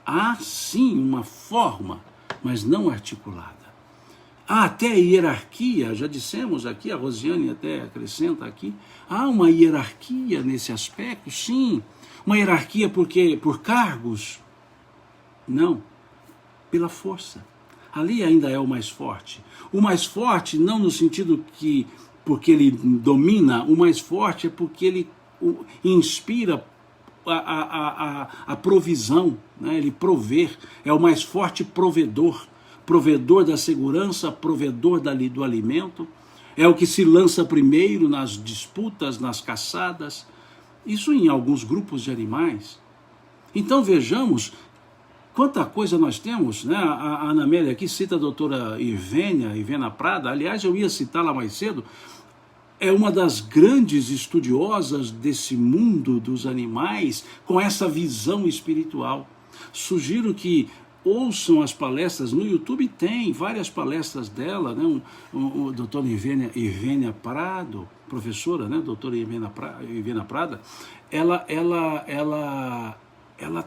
Há sim uma forma, mas não articulada. Há até hierarquia, já dissemos aqui, a Rosiane até acrescenta aqui, há uma hierarquia nesse aspecto, sim. Uma hierarquia por cargos? Não. Pela força. Ali ainda é o mais forte. O mais forte não no sentido que porque ele domina, o mais forte é porque ele inspira a provisão, né? Ele prover, é o mais forte provedor da segurança, provedor do alimento, é o que se lança primeiro nas disputas, nas caçadas, isso em alguns grupos de animais. Então vejamos Quanta coisa nós temos, né? A Ana Amélia aqui cita a doutora Ivênia Prada, aliás, eu ia citá-la mais cedo, é uma das grandes estudiosas desse mundo dos animais, com essa visão espiritual. Sugiro que ouçam as palestras, no YouTube tem várias palestras dela, né? O doutora Ivênia Prado, professora, né? Doutora Ivênia Prada, ela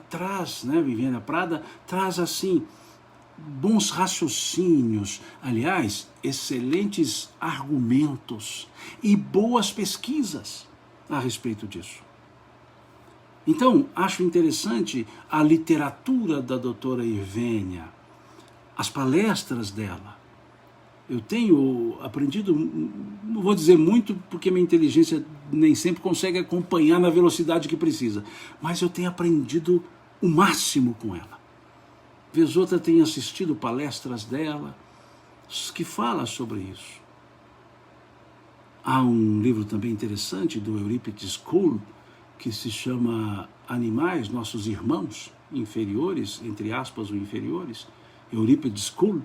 traz, né, Viviane Prada, traz assim, bons raciocínios, aliás, excelentes argumentos e boas pesquisas a respeito disso. Então, acho interessante a literatura da doutora Ivênia, as palestras dela. Eu tenho aprendido, não vou dizer muito, porque minha inteligência nem sempre consegue acompanhar na velocidade que precisa, mas eu tenho aprendido o máximo com ela. Vez outra tenho assistido palestras dela que fala sobre isso. Há um livro também interessante do Euripides School, que se chama Animais, Nossos Irmãos Inferiores, entre aspas, os inferiores, Euripides School.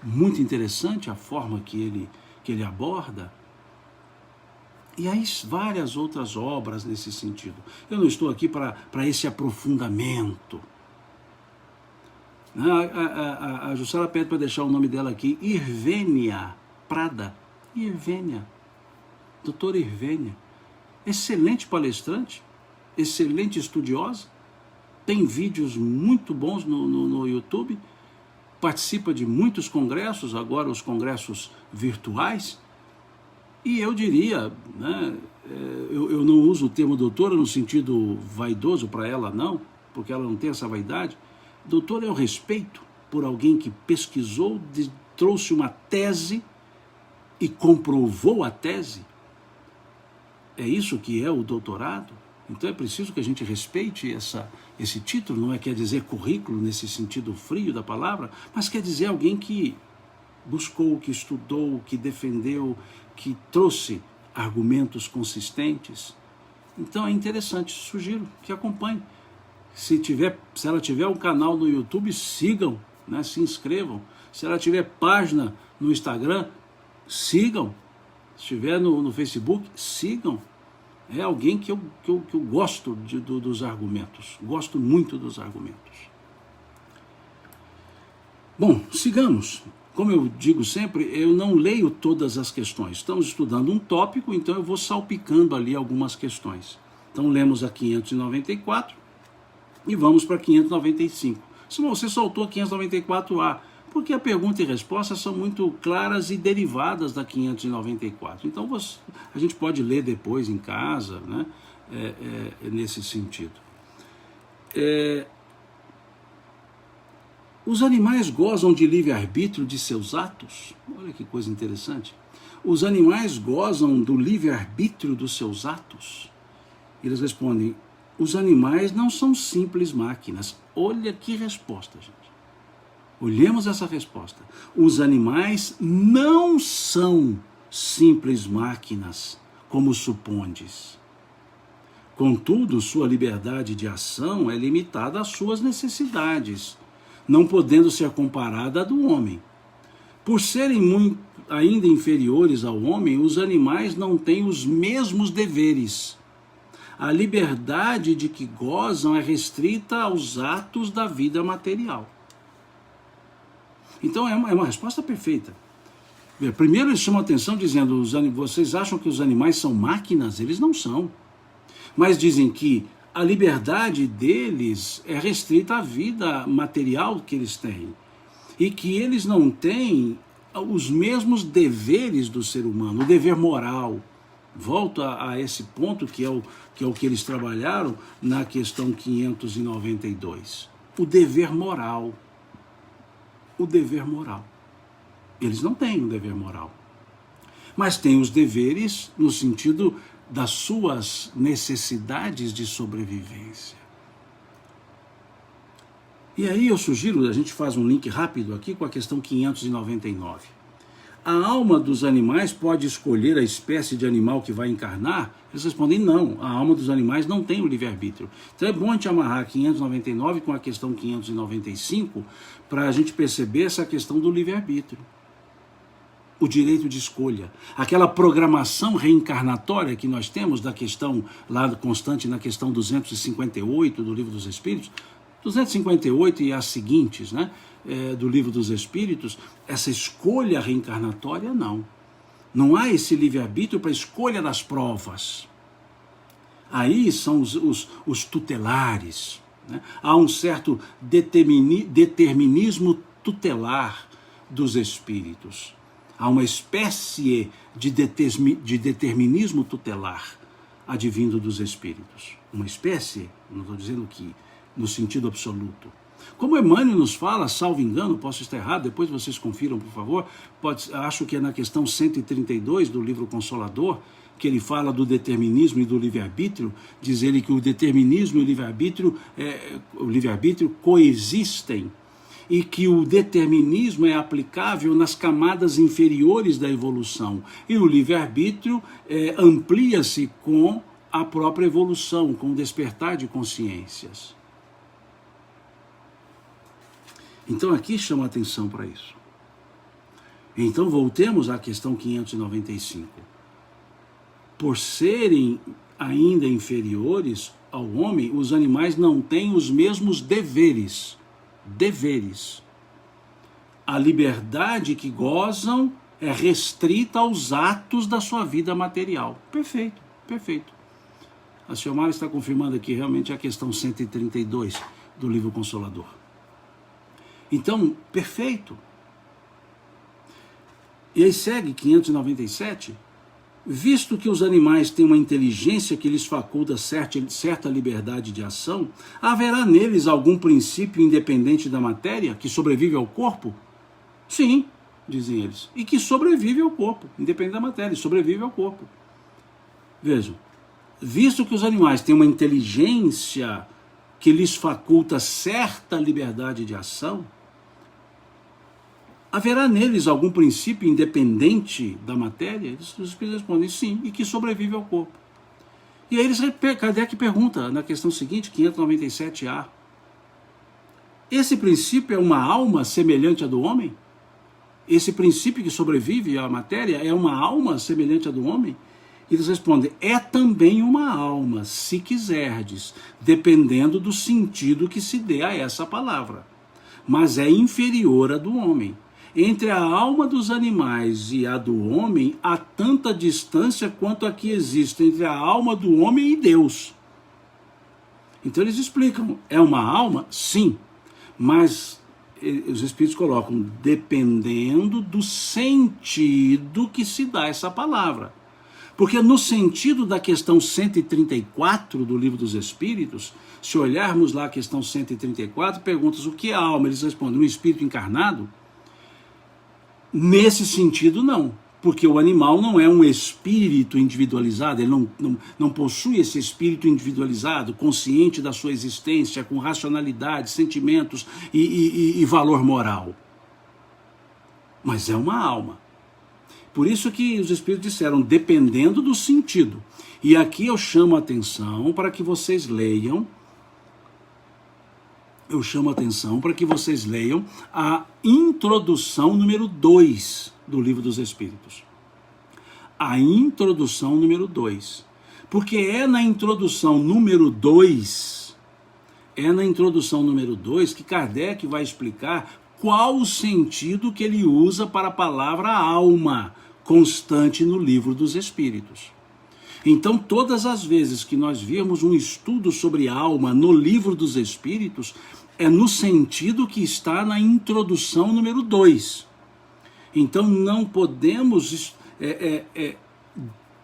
Muito interessante a forma que ele aborda. E aí várias outras obras nesse sentido. Eu não estou aqui para esse aprofundamento. A Jussara pede para deixar o nome dela aqui, Ivênia Prada. Ivênia, doutora Ivênia. Excelente palestrante, excelente estudiosa, tem vídeos muito bons no YouTube, participa de muitos congressos, agora os congressos virtuais, e eu diria, né, eu não uso o termo doutora no sentido vaidoso para ela, não, porque ela não tem essa vaidade. Doutora é o respeito por alguém que pesquisou, trouxe uma tese e comprovou a tese. É isso que é o doutorado. Então é preciso que a gente respeite esse título, não quer dizer currículo nesse sentido frio da palavra, mas quer dizer alguém que buscou, que estudou, que defendeu, que trouxe argumentos consistentes. Então é interessante, sugiro que acompanhe. Se ela tiver um canal no YouTube, sigam, né, se inscrevam. Se ela tiver página no Instagram, sigam. Se estiver no Facebook, sigam. É alguém que eu gosto dos argumentos, gosto muito dos argumentos. Bom, sigamos. Como eu digo sempre, eu não leio todas as questões. Estamos estudando um tópico, então eu vou salpicando ali algumas questões. Então lemos a 594 e vamos para 595. Simão, você soltou a 594A, porque a pergunta e resposta são muito claras e derivadas da 594. Então a gente pode ler depois em casa, né? Nesse sentido. Os animais gozam de livre-arbítrio de seus atos? Olha que coisa interessante. Os animais gozam do livre-arbítrio dos seus atos? Eles respondem, os animais não são simples máquinas. Olha que resposta, gente. Olhemos essa resposta. Os animais não são simples máquinas, como supondes. Contudo, sua liberdade de ação é limitada às suas necessidades, não podendo ser comparada à do homem. Por serem ainda inferiores ao homem, os animais não têm os mesmos deveres. A liberdade de que gozam é restrita aos atos da vida material. Então é uma resposta perfeita. Primeiro eles chamam a atenção dizendo, vocês acham que os animais são máquinas? Eles não são. Mas dizem que a liberdade deles é restrita à vida material que eles têm. E que eles não têm os mesmos deveres do ser humano, o dever moral. Volto a esse ponto que é o que eles trabalharam na questão 592. O dever moral. O dever moral. Eles não têm o dever moral, mas têm os deveres no sentido das suas necessidades de sobrevivência. E aí eu sugiro, a gente faz um link rápido aqui com a questão 599. a alma dos animais pode escolher a espécie de animal que vai encarnar? Eles respondem não, a alma dos animais não tem o livre-arbítrio. Então é bom a gente amarrar 599 com a questão 595 para a gente perceber essa questão do livre-arbítrio. O direito de escolha, aquela programação reencarnatória que nós temos da questão lá constante na questão 258 do Livro dos Espíritos, 258 e as seguintes, né, do Livro dos Espíritos, essa escolha reencarnatória não há esse livre-arbítrio para a escolha das provas. Aí são os tutelares, né? Há um certo determinismo tutelar dos espíritos. Há uma espécie de determinismo tutelar advindo dos espíritos. Uma espécie, não estou dizendo que no sentido absoluto. Como Emmanuel nos fala, salvo engano, posso estar errado, depois vocês confiram, por favor, acho que é na questão 132 do livro Consolador, que ele fala do determinismo e do livre-arbítrio, diz ele que o determinismo e o livre-arbítrio coexistem, e que o determinismo é aplicável nas camadas inferiores da evolução, e o livre-arbítrio amplia-se com a própria evolução, com o despertar de consciências. Então aqui chama atenção para isso. Então voltemos à questão 595. Por serem ainda inferiores ao homem, os animais não têm os mesmos deveres. A liberdade que gozam é restrita aos atos da sua vida material. Perfeito. A Xiomara está confirmando aqui realmente a questão 132 do livro Consolador. Então, perfeito. E aí segue 597. Visto que os animais têm uma inteligência que lhes faculta certa liberdade de ação, haverá neles algum princípio independente da matéria que sobrevive ao corpo? Sim, dizem eles. E que sobrevive ao corpo, independente da matéria, sobrevive ao corpo. Vejam, visto que os animais têm uma inteligência que lhes faculta certa liberdade de ação, haverá neles algum princípio independente da matéria? Os espíritos respondem sim, e que sobrevive ao corpo. E aí Kardec pergunta na questão seguinte, 597A, esse princípio é uma alma semelhante à do homem? Esse princípio que sobrevive à matéria é uma alma semelhante à do homem? E eles respondem, é também uma alma, se quiserdes, dependendo do sentido que se dê a essa palavra, mas é inferior à do homem. Entre a alma dos animais e a do homem, há tanta distância quanto a que existe entre a alma do homem e Deus. Então eles explicam, é uma alma? Sim, mas os espíritos colocam, dependendo do sentido que se dá essa palavra. Porque no sentido da questão 134 do Livro dos Espíritos, se olharmos lá a questão 134, perguntas o que é a alma? Eles respondem, um espírito encarnado? Nesse sentido, não, porque o animal não é um espírito individualizado, ele não possui esse espírito individualizado, consciente da sua existência, com racionalidade, sentimentos e valor moral. Mas é uma alma. Por isso que os espíritos disseram, dependendo do sentido. E aqui eu chamo a atenção para que vocês leiam, a introdução número 2 do Livro dos Espíritos. A introdução número 2. Porque é na introdução número 2, que Kardec vai explicar qual o sentido que ele usa para a palavra alma, constante no Livro dos Espíritos. Então, todas as vezes que nós virmos um estudo sobre alma no Livro dos Espíritos, é no sentido que está na introdução número 2. Então, não podemos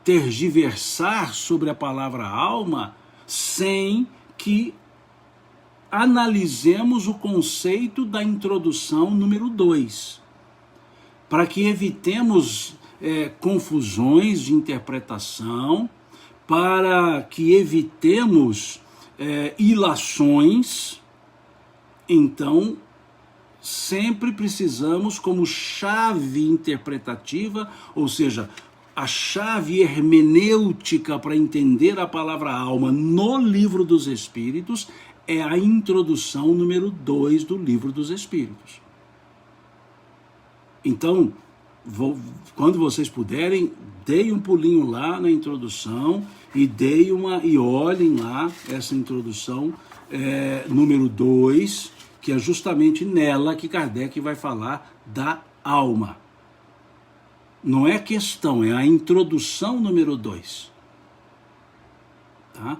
tergiversar sobre a palavra alma sem que analisemos o conceito da introdução número 2, para que evitemos confusões de interpretação, para que evitemos ilações. Então, sempre precisamos, como chave interpretativa, ou seja, a chave hermenêutica para entender a palavra alma no Livro dos Espíritos, é a introdução número 2 do Livro dos Espíritos. Então, quando vocês puderem, deem um pulinho lá na introdução e olhem lá essa introdução número 2, que é justamente nela que Kardec vai falar da alma. Não é questão, é a introdução número 2. Tá?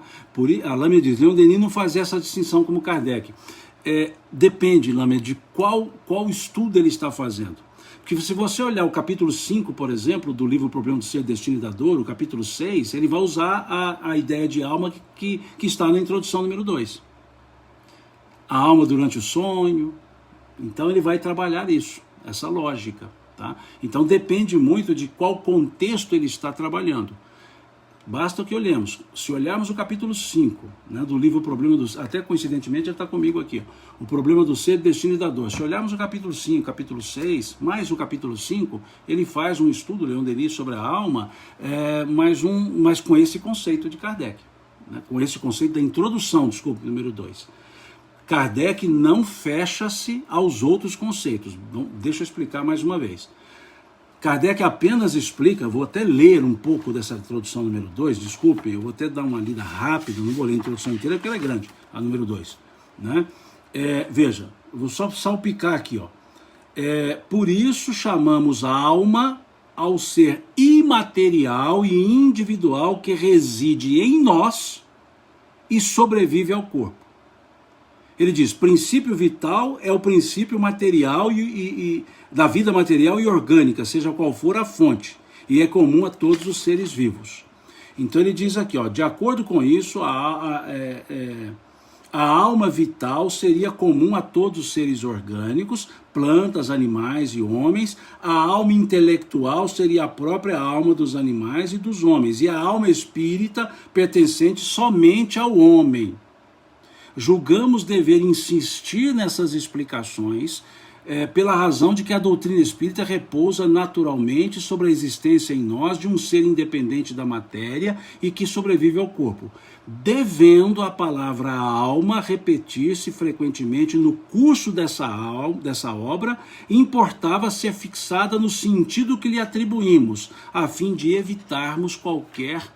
A Lâmina diz, Leon Denis não faz essa distinção como Kardec. Depende, Lâmina, de qual estudo ele está fazendo. Porque se você olhar o capítulo 5, por exemplo, do livro O Problema do Ser, Destino e da Dor, o capítulo 6, ele vai usar a ideia de alma que está na introdução número 2. A alma durante o sonho. Então ele vai trabalhar isso, essa lógica. Tá? Então depende muito de qual contexto ele está trabalhando. Basta que olhemos. Se olharmos o capítulo 5, né, do livro O Problema do Ser, até coincidentemente ele está comigo aqui, ó, O Problema do Ser, Destino e da Dor. Se olharmos o capítulo 5, capítulo 6, mais o capítulo 5, ele faz um estudo, Leon Denis, sobre a alma, mas com esse conceito de Kardec, né, com esse conceito da introdução, número 2. Kardec não fecha-se aos outros conceitos. Deixa eu explicar mais uma vez. Kardec apenas explica, vou até ler um pouco dessa introdução número 2, desculpe, eu vou até dar uma lida rápida, não vou ler a introdução inteira porque ela é grande, a número 2. Né? Veja, vou só salpicar aqui. Ó. Por isso chamamos a alma ao ser imaterial e individual que reside em nós e sobrevive ao corpo. Ele diz, princípio vital é o princípio material e da vida material e orgânica, seja qual for a fonte, e é comum a todos os seres vivos. Então ele diz aqui, ó, de acordo com isso, a alma vital seria comum a todos os seres orgânicos, plantas, animais e homens. A alma intelectual seria a própria alma dos animais e dos homens, e a alma espírita pertencente somente ao homem. Julgamos dever insistir nessas explicações pela razão de que a doutrina espírita repousa naturalmente sobre a existência em nós de um ser independente da matéria e que sobrevive ao corpo, devendo a palavra alma repetir-se frequentemente no curso dessa obra, importava ser fixada no sentido que lhe atribuímos, a fim de evitarmos qualquer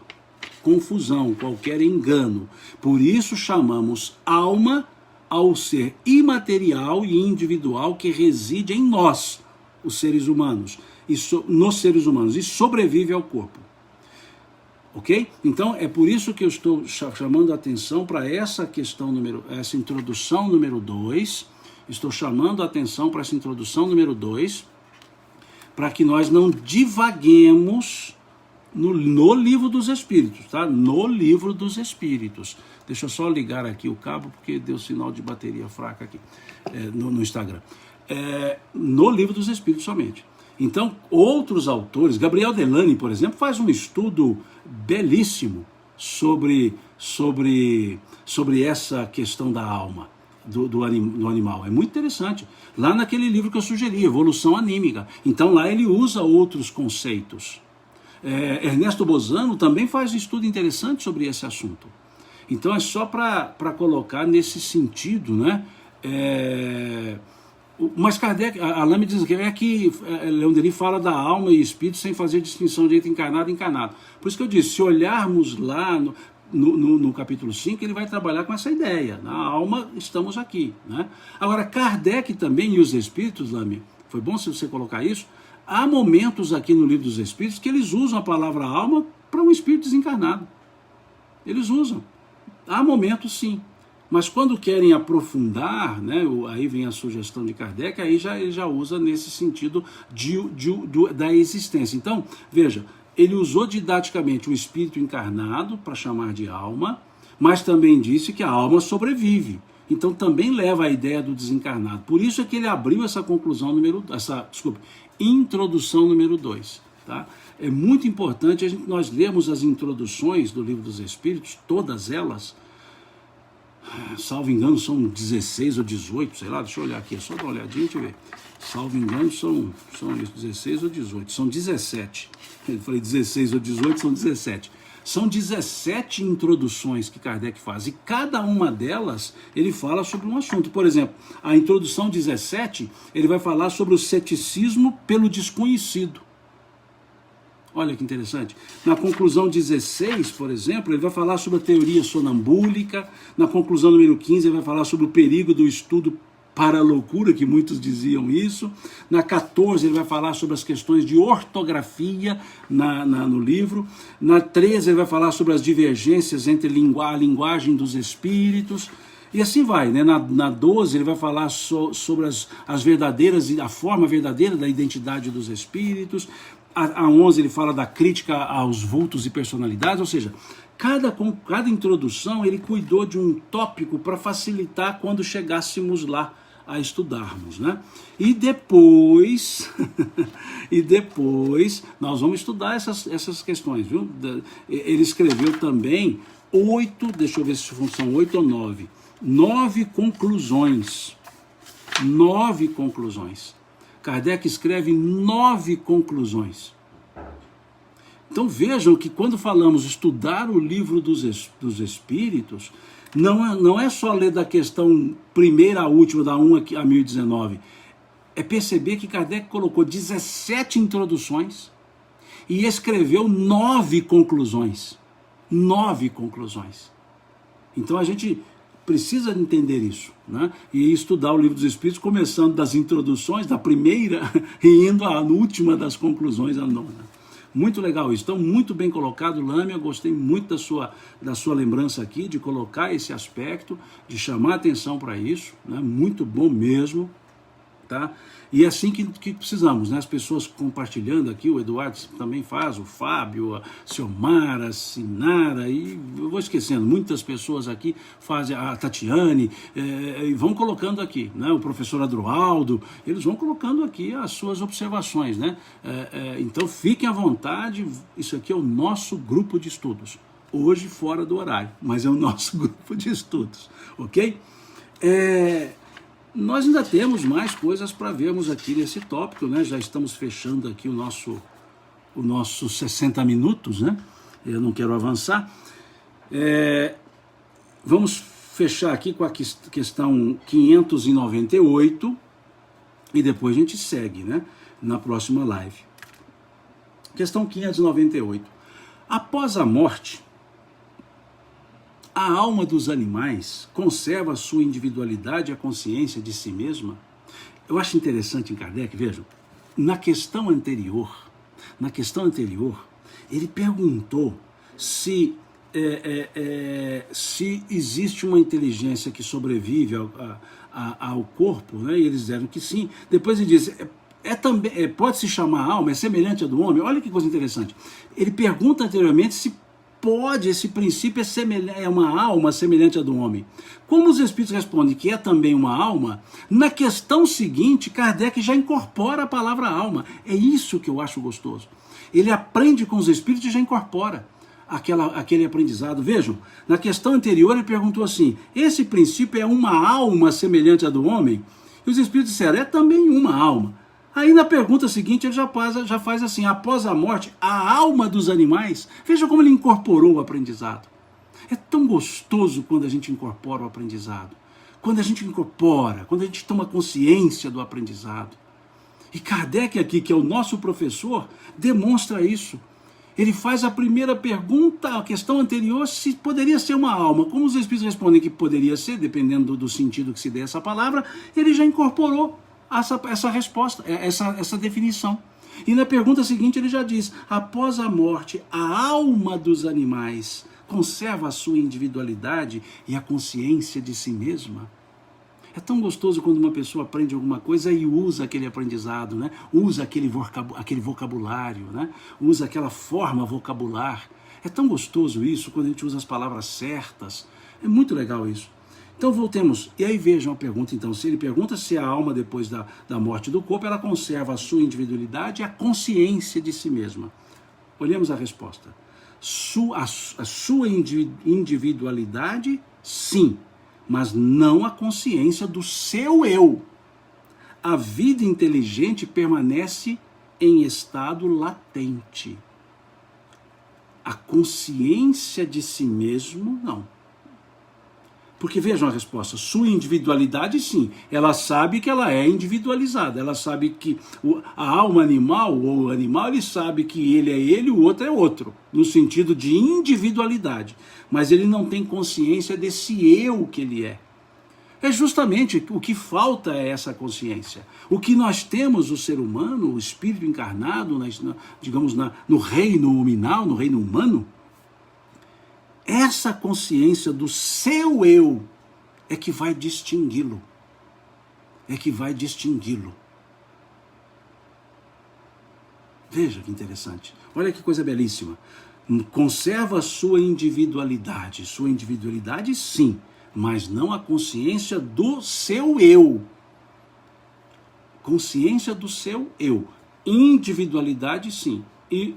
confusão, qualquer engano. Por isso chamamos alma ao ser imaterial e individual que reside em nós, os seres humanos, nos seres humanos, e sobrevive ao corpo. Ok? Então é por isso que eu estou chamando a atenção para essa introdução número 2. Estou chamando a atenção para essa introdução número 2, para que nós não divaguemos no Livro dos Espíritos, tá? No Livro dos Espíritos. Deixa eu só ligar aqui o cabo, porque deu sinal de bateria fraca aqui no Instagram. No Livro dos Espíritos somente. Então, outros autores, Gabriel Delany, por exemplo, faz um estudo belíssimo sobre essa questão da alma do animal. É muito interessante. Lá naquele livro que eu sugeri, Evolução Anímica. Então, lá ele usa outros conceitos. Ernesto Bozano também faz um estudo interessante sobre esse assunto. Então é só para colocar nesse sentido, né? Mas Kardec, a Lame diz que Leon Denis fala da alma e espírito sem fazer distinção de entre encarnado e encarnado. Por isso que eu disse, se olharmos lá no capítulo 5, ele vai trabalhar com essa ideia. Na alma estamos aqui, né? Agora Kardec também e os espíritos, Lame, foi bom se você colocar isso. Há momentos aqui no Livro dos Espíritos que eles usam a palavra alma para um espírito desencarnado. Eles usam. Há momentos sim. Mas quando querem aprofundar, né, aí vem a sugestão de Kardec, aí ele já usa nesse sentido da existência. Então, veja, ele usou didaticamente o espírito encarnado para chamar de alma, mas também disse que a alma sobrevive. Então também leva a ideia do desencarnado. Por isso é que ele abriu essa introdução número 2. Tá? É muito importante nós lermos as introduções do Livro dos Espíritos, todas elas, salvo engano, são 16 ou 18, sei lá, deixa eu olhar aqui, só dar uma olhadinha, deixa eu ver. Salvo engano, são 16 ou 18, são 17. Eu falei 16 ou 18, são 17. São 17 introduções que Kardec faz, e cada uma delas ele fala sobre um assunto. Por exemplo, a introdução 17, ele vai falar sobre o ceticismo pelo desconhecido. Olha que interessante. Na conclusão 16, por exemplo, ele vai falar sobre a teoria sonambúlica. Na conclusão número 15, ele vai falar sobre o perigo do estudo para a loucura, que muitos diziam isso. Na 14, ele vai falar sobre as questões de ortografia no livro. Na 13, ele vai falar sobre as divergências entre a linguagem dos espíritos. E assim vai, né? Na 12, ele vai falar sobre as verdadeiras, a forma verdadeira da identidade dos espíritos. A 11 ele fala da crítica aos vultos e personalidades, ou seja, cada introdução ele cuidou de um tópico para facilitar quando chegássemos lá a estudarmos, né? E depois, nós vamos estudar essas questões, viu? Ele escreveu também 8, deixa eu ver se são 8 ou 9, 9 conclusões. 9 conclusões. Kardec escreve 9 conclusões. Então vejam que quando falamos estudar o livro dos Espíritos, não é só ler da questão primeira à última, da 1 a 1019. É perceber que Kardec colocou 17 introduções e escreveu 9 conclusões. 9 conclusões. Então a gente precisa entender isso, né? E estudar o livro dos Espíritos, começando das introduções, da primeira, e indo à última das conclusões, a 9ª. Muito legal isso. Então, muito bem colocado, Lâmia. Gostei muito da sua lembrança aqui, de colocar esse aspecto, de chamar atenção para isso, né? Muito bom mesmo. Tá? E é assim que precisamos, né? As pessoas compartilhando aqui, o Eduardo também faz, o Fábio, a Ciomara, a Sinara, e eu vou esquecendo, muitas pessoas aqui fazem, a Tatiane, e vão colocando aqui, né? O professor Adroaldo, eles vão colocando aqui as suas observações, né? Então fiquem à vontade, isso aqui é o nosso grupo de estudos, hoje fora do horário, mas é o nosso grupo de estudos, ok? Nós ainda temos mais coisas para vermos aqui nesse tópico, né? Já estamos fechando aqui o nosso 60 minutos, né? Eu não quero avançar. Vamos fechar aqui com a questão 598 e depois a gente segue, né? Na próxima live. Questão 598. Após a morte, a alma dos animais conserva a sua individualidade e a consciência de si mesma? Eu acho interessante em Kardec, vejam, na questão anterior, ele perguntou se existe uma inteligência que sobrevive ao corpo, né? E eles disseram que sim. Depois ele diz, também pode se chamar alma, é semelhante à do homem? Olha que coisa interessante. Ele pergunta anteriormente se esse princípio é uma alma semelhante à do homem. Como os Espíritos respondem que é também uma alma, na questão seguinte, Kardec já incorpora a palavra alma. É isso que eu acho gostoso. Ele aprende com os Espíritos e já incorpora aquele aprendizado. Vejam, na questão anterior ele perguntou assim, esse princípio é uma alma semelhante à do homem? E os Espíritos disseram, é também uma alma. Aí na pergunta seguinte ele já faz assim, após a morte, a alma dos animais, veja como ele incorporou o aprendizado. É tão gostoso quando a gente incorpora o aprendizado, quando a gente toma consciência do aprendizado. E Kardec aqui, que é o nosso professor, demonstra isso. Ele faz a primeira pergunta, a questão anterior, se poderia ser uma alma. Como os Espíritos respondem que poderia ser, dependendo do sentido que se dê essa palavra, ele já incorporou essa resposta, essa definição. E na pergunta seguinte ele já diz, após a morte, a alma dos animais conserva a sua individualidade e a consciência de si mesma? É tão gostoso quando uma pessoa aprende alguma coisa e usa aquele aprendizado, né? Usa aquele vocabulário, né? Usa aquela forma vocabular. É tão gostoso isso quando a gente usa as palavras certas. É muito legal isso. Então voltemos, e aí vejam a pergunta então, se ele pergunta se a alma depois da morte do corpo, ela conserva a sua individualidade e a consciência de si mesma. Olhemos a resposta. A sua individualidade, sim, mas não a consciência do seu eu. A vida inteligente permanece em estado latente. A consciência de si mesmo, não. Porque vejam a resposta, sua individualidade sim, ela sabe que ela é individualizada, ela sabe que a alma animal, ou o animal, ele sabe que ele é ele e o outro é outro, no sentido de individualidade, mas ele não tem consciência desse eu que ele é. É justamente o que falta é essa consciência. O que nós temos, o ser humano, o espírito encarnado, digamos, no reino nominal, no reino humano, essa consciência do seu eu é que vai distingui-lo. É que vai distingui-lo. Veja que interessante. Olha que coisa belíssima. Conserva a sua individualidade. Sua individualidade, sim, mas não a consciência do seu eu. Consciência do seu eu. Individualidade, sim. E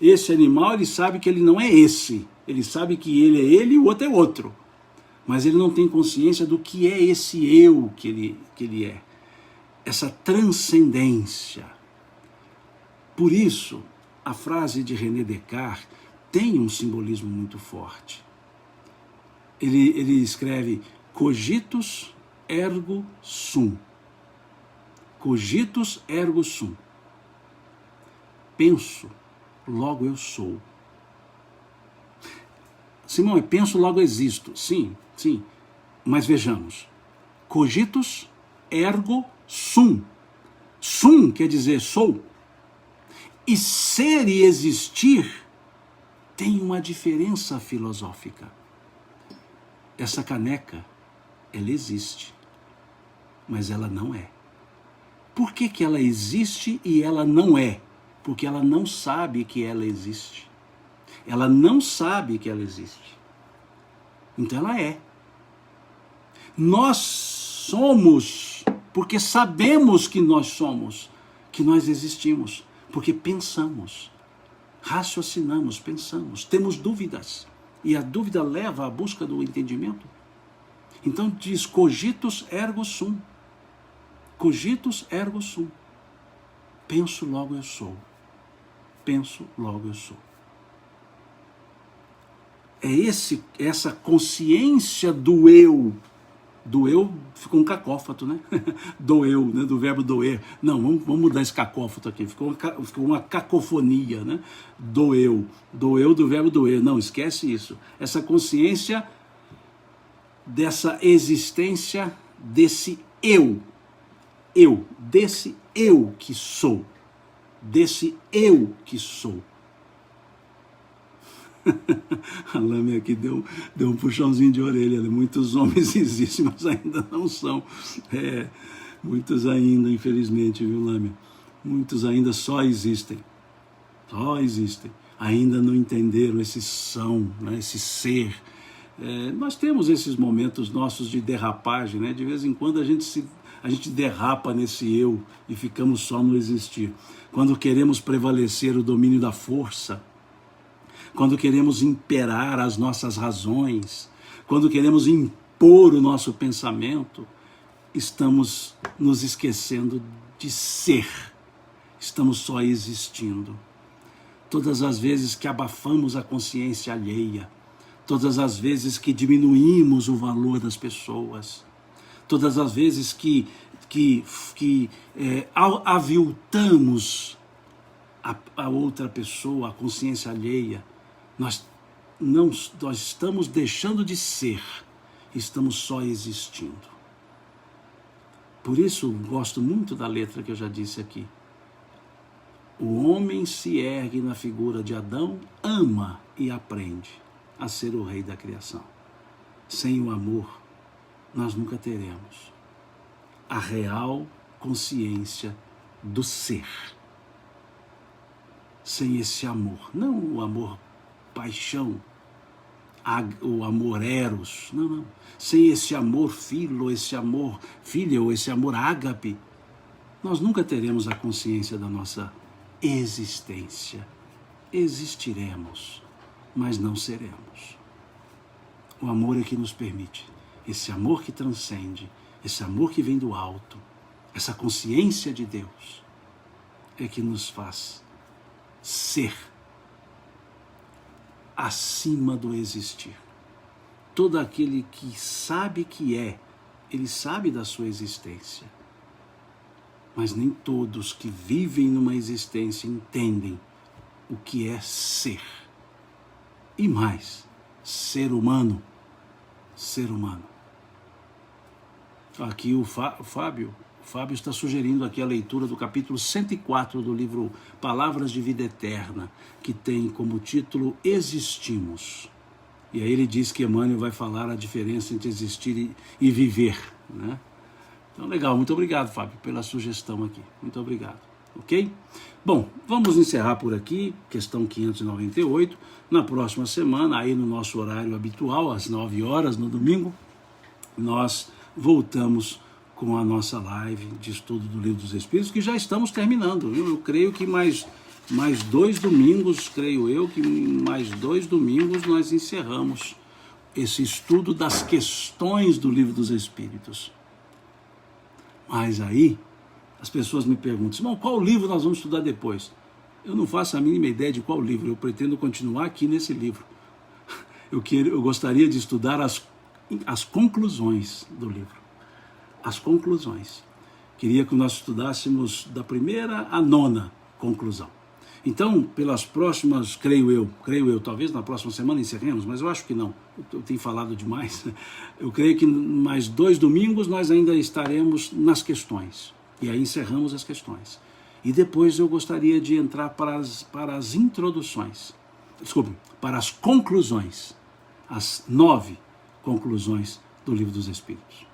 esse animal, ele sabe que ele não é esse. Ele sabe que ele é ele e o outro é outro. Mas ele não tem consciência do que é esse eu que ele é. Essa transcendência. Por isso, a frase de René Descartes tem um simbolismo muito forte. Ele escreve cogitus ergo sum. Cogitus ergo sum. Penso, logo eu sou. Simão, eu penso, logo existo. Sim, sim. Mas vejamos. Cogitus ergo sum. Sum quer dizer sou. E ser e existir tem uma diferença filosófica. Essa caneca, ela existe, mas ela não é. Por que ela existe e ela não é? Porque ela não sabe que ela existe. Ela não sabe que ela existe. Então ela é. Nós somos, porque sabemos que nós somos, que nós existimos, porque pensamos, raciocinamos, pensamos, temos dúvidas. E a dúvida leva à busca do entendimento. Então diz cogitus ergo sum. Cogitus ergo sum. Penso, logo eu sou. Penso, logo eu sou. É essa consciência do eu ficou um cacófato, né? Do eu, né? Do verbo doer. Não, vamos mudar esse cacófato aqui, ficou uma cacofonia, né? Do eu do verbo doer. Não, esquece isso. Essa consciência dessa existência desse desse eu que sou. Desse eu que sou. A Lâmia aqui deu um puxãozinho de orelha. Muitos homens existem, mas ainda não são. Muitos ainda, infelizmente, viu, Lâmia? Muitos ainda só existem. Só existem. Ainda não entenderam esse são, né, esse ser. Nós temos esses momentos nossos de derrapagem, né? De vez em quando a gente derrapa nesse eu e ficamos só no existir. Quando queremos prevalecer o domínio da força, quando queremos imperar as nossas razões, quando queremos impor o nosso pensamento, estamos nos esquecendo de ser, estamos só existindo. Todas as vezes que abafamos a consciência alheia, todas as vezes que diminuímos o valor das pessoas, todas as vezes que aviltamos a outra pessoa, a consciência alheia, nós estamos deixando de ser, estamos só existindo. Por isso, gosto muito da letra que eu já disse aqui. O homem se ergue na figura de Adão, ama e aprende a ser o rei da criação. Sem o amor, nós nunca teremos a real consciência do ser. Sem esse amor, não o amor paixão, o amor eros, não. Sem esse amor filo, esse amor filho, esse amor ágape, nós nunca teremos a consciência da nossa existência. Existiremos, mas não seremos. O amor é que nos permite esse amor que transcende, esse amor que vem do alto, essa consciência de Deus, é que nos faz ser acima do existir. Todo aquele que sabe que é, ele sabe da sua existência. Mas nem todos que vivem numa existência entendem o que é ser. E mais, ser humano. Ser humano. Aqui o Fábio está sugerindo aqui a leitura do capítulo 104 do livro Palavras de Vida Eterna, que tem como título Existimos. E aí ele diz que Emmanuel vai falar a diferença entre existir e viver, né? Então, legal, muito obrigado, Fábio, pela sugestão aqui. Muito obrigado, ok? Bom, vamos encerrar por aqui, questão 598. Na próxima semana, aí no nosso horário habitual, às 9 horas, no domingo, nós voltamos com a nossa live de estudo do Livro dos Espíritos, que já estamos terminando, viu? Eu creio que mais 2 domingos, nós encerramos esse estudo das questões do Livro dos Espíritos. Mas aí, as pessoas me perguntam, Simão, qual livro nós vamos estudar depois? Eu não faço a mínima ideia de qual livro, eu pretendo continuar aqui nesse livro. Eu gostaria de estudar as conclusões do livro. As conclusões. Queria que nós estudássemos da primeira à 9ª conclusão. Então, pelas próximas, creio eu, talvez na próxima semana encerremos, mas eu acho que não, eu tenho falado demais. Eu creio que mais 2 domingos nós ainda estaremos nas questões, e aí encerramos as questões. E depois eu gostaria de entrar para as introduções, para as conclusões, as 9 conclusões do Livro dos Espíritos.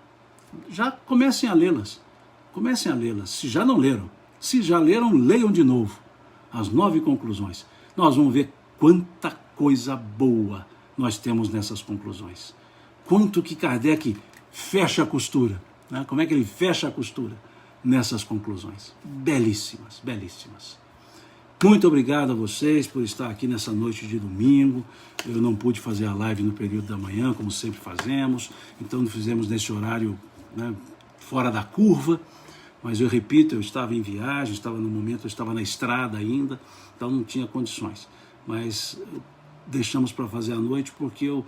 Já comecem a lê-las, se já não leram, se já leram, leiam de novo. As 9 conclusões. Nós vamos ver quanta coisa boa nós temos nessas conclusões. Quanto que Kardec fecha a costura, né? Como é que ele fecha a costura nessas conclusões. Belíssimas, belíssimas. Muito obrigado a vocês por estar aqui nessa noite de domingo. Eu não pude fazer a live no período da manhã, como sempre fazemos, então fizemos nesse horário, né, fora da curva. Mas eu repito, eu estava em viagem, eu estava na estrada ainda, então não tinha condições. Mas deixamos para fazer à noite porque eu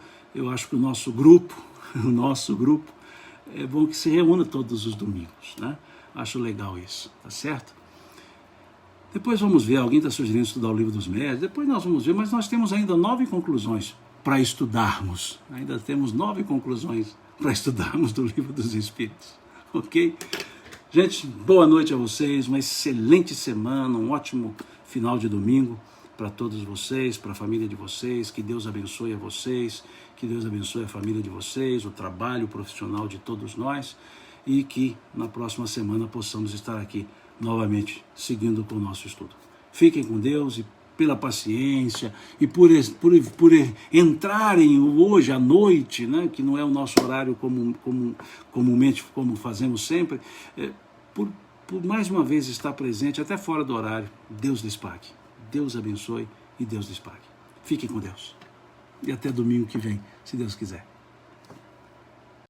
acho que o nosso grupo, é bom que se reúna todos os domingos, né? Acho legal isso, tá certo? Depois vamos ver, alguém está sugerindo estudar o Livro dos Médiuns, depois nós vamos ver, mas nós temos ainda 9 conclusões para estudarmos. Ainda temos 9 conclusões para estudarmos do Livro dos Espíritos, ok? Gente, boa noite a vocês, uma excelente semana, um ótimo final de domingo para todos vocês, para a família de vocês, que Deus abençoe a vocês, que Deus abençoe a família de vocês, o trabalho profissional de todos nós e que na próxima semana possamos estar aqui novamente seguindo com o nosso estudo. Fiquem com Deus e pela paciência e por entrarem hoje à noite, né, que não é o nosso horário comumente como fazemos sempre, por mais uma vez estar presente até fora do horário. Deus lhes pague, Deus abençoe e Deus lhes pague. Fiquem com Deus e até domingo que vem, se Deus quiser.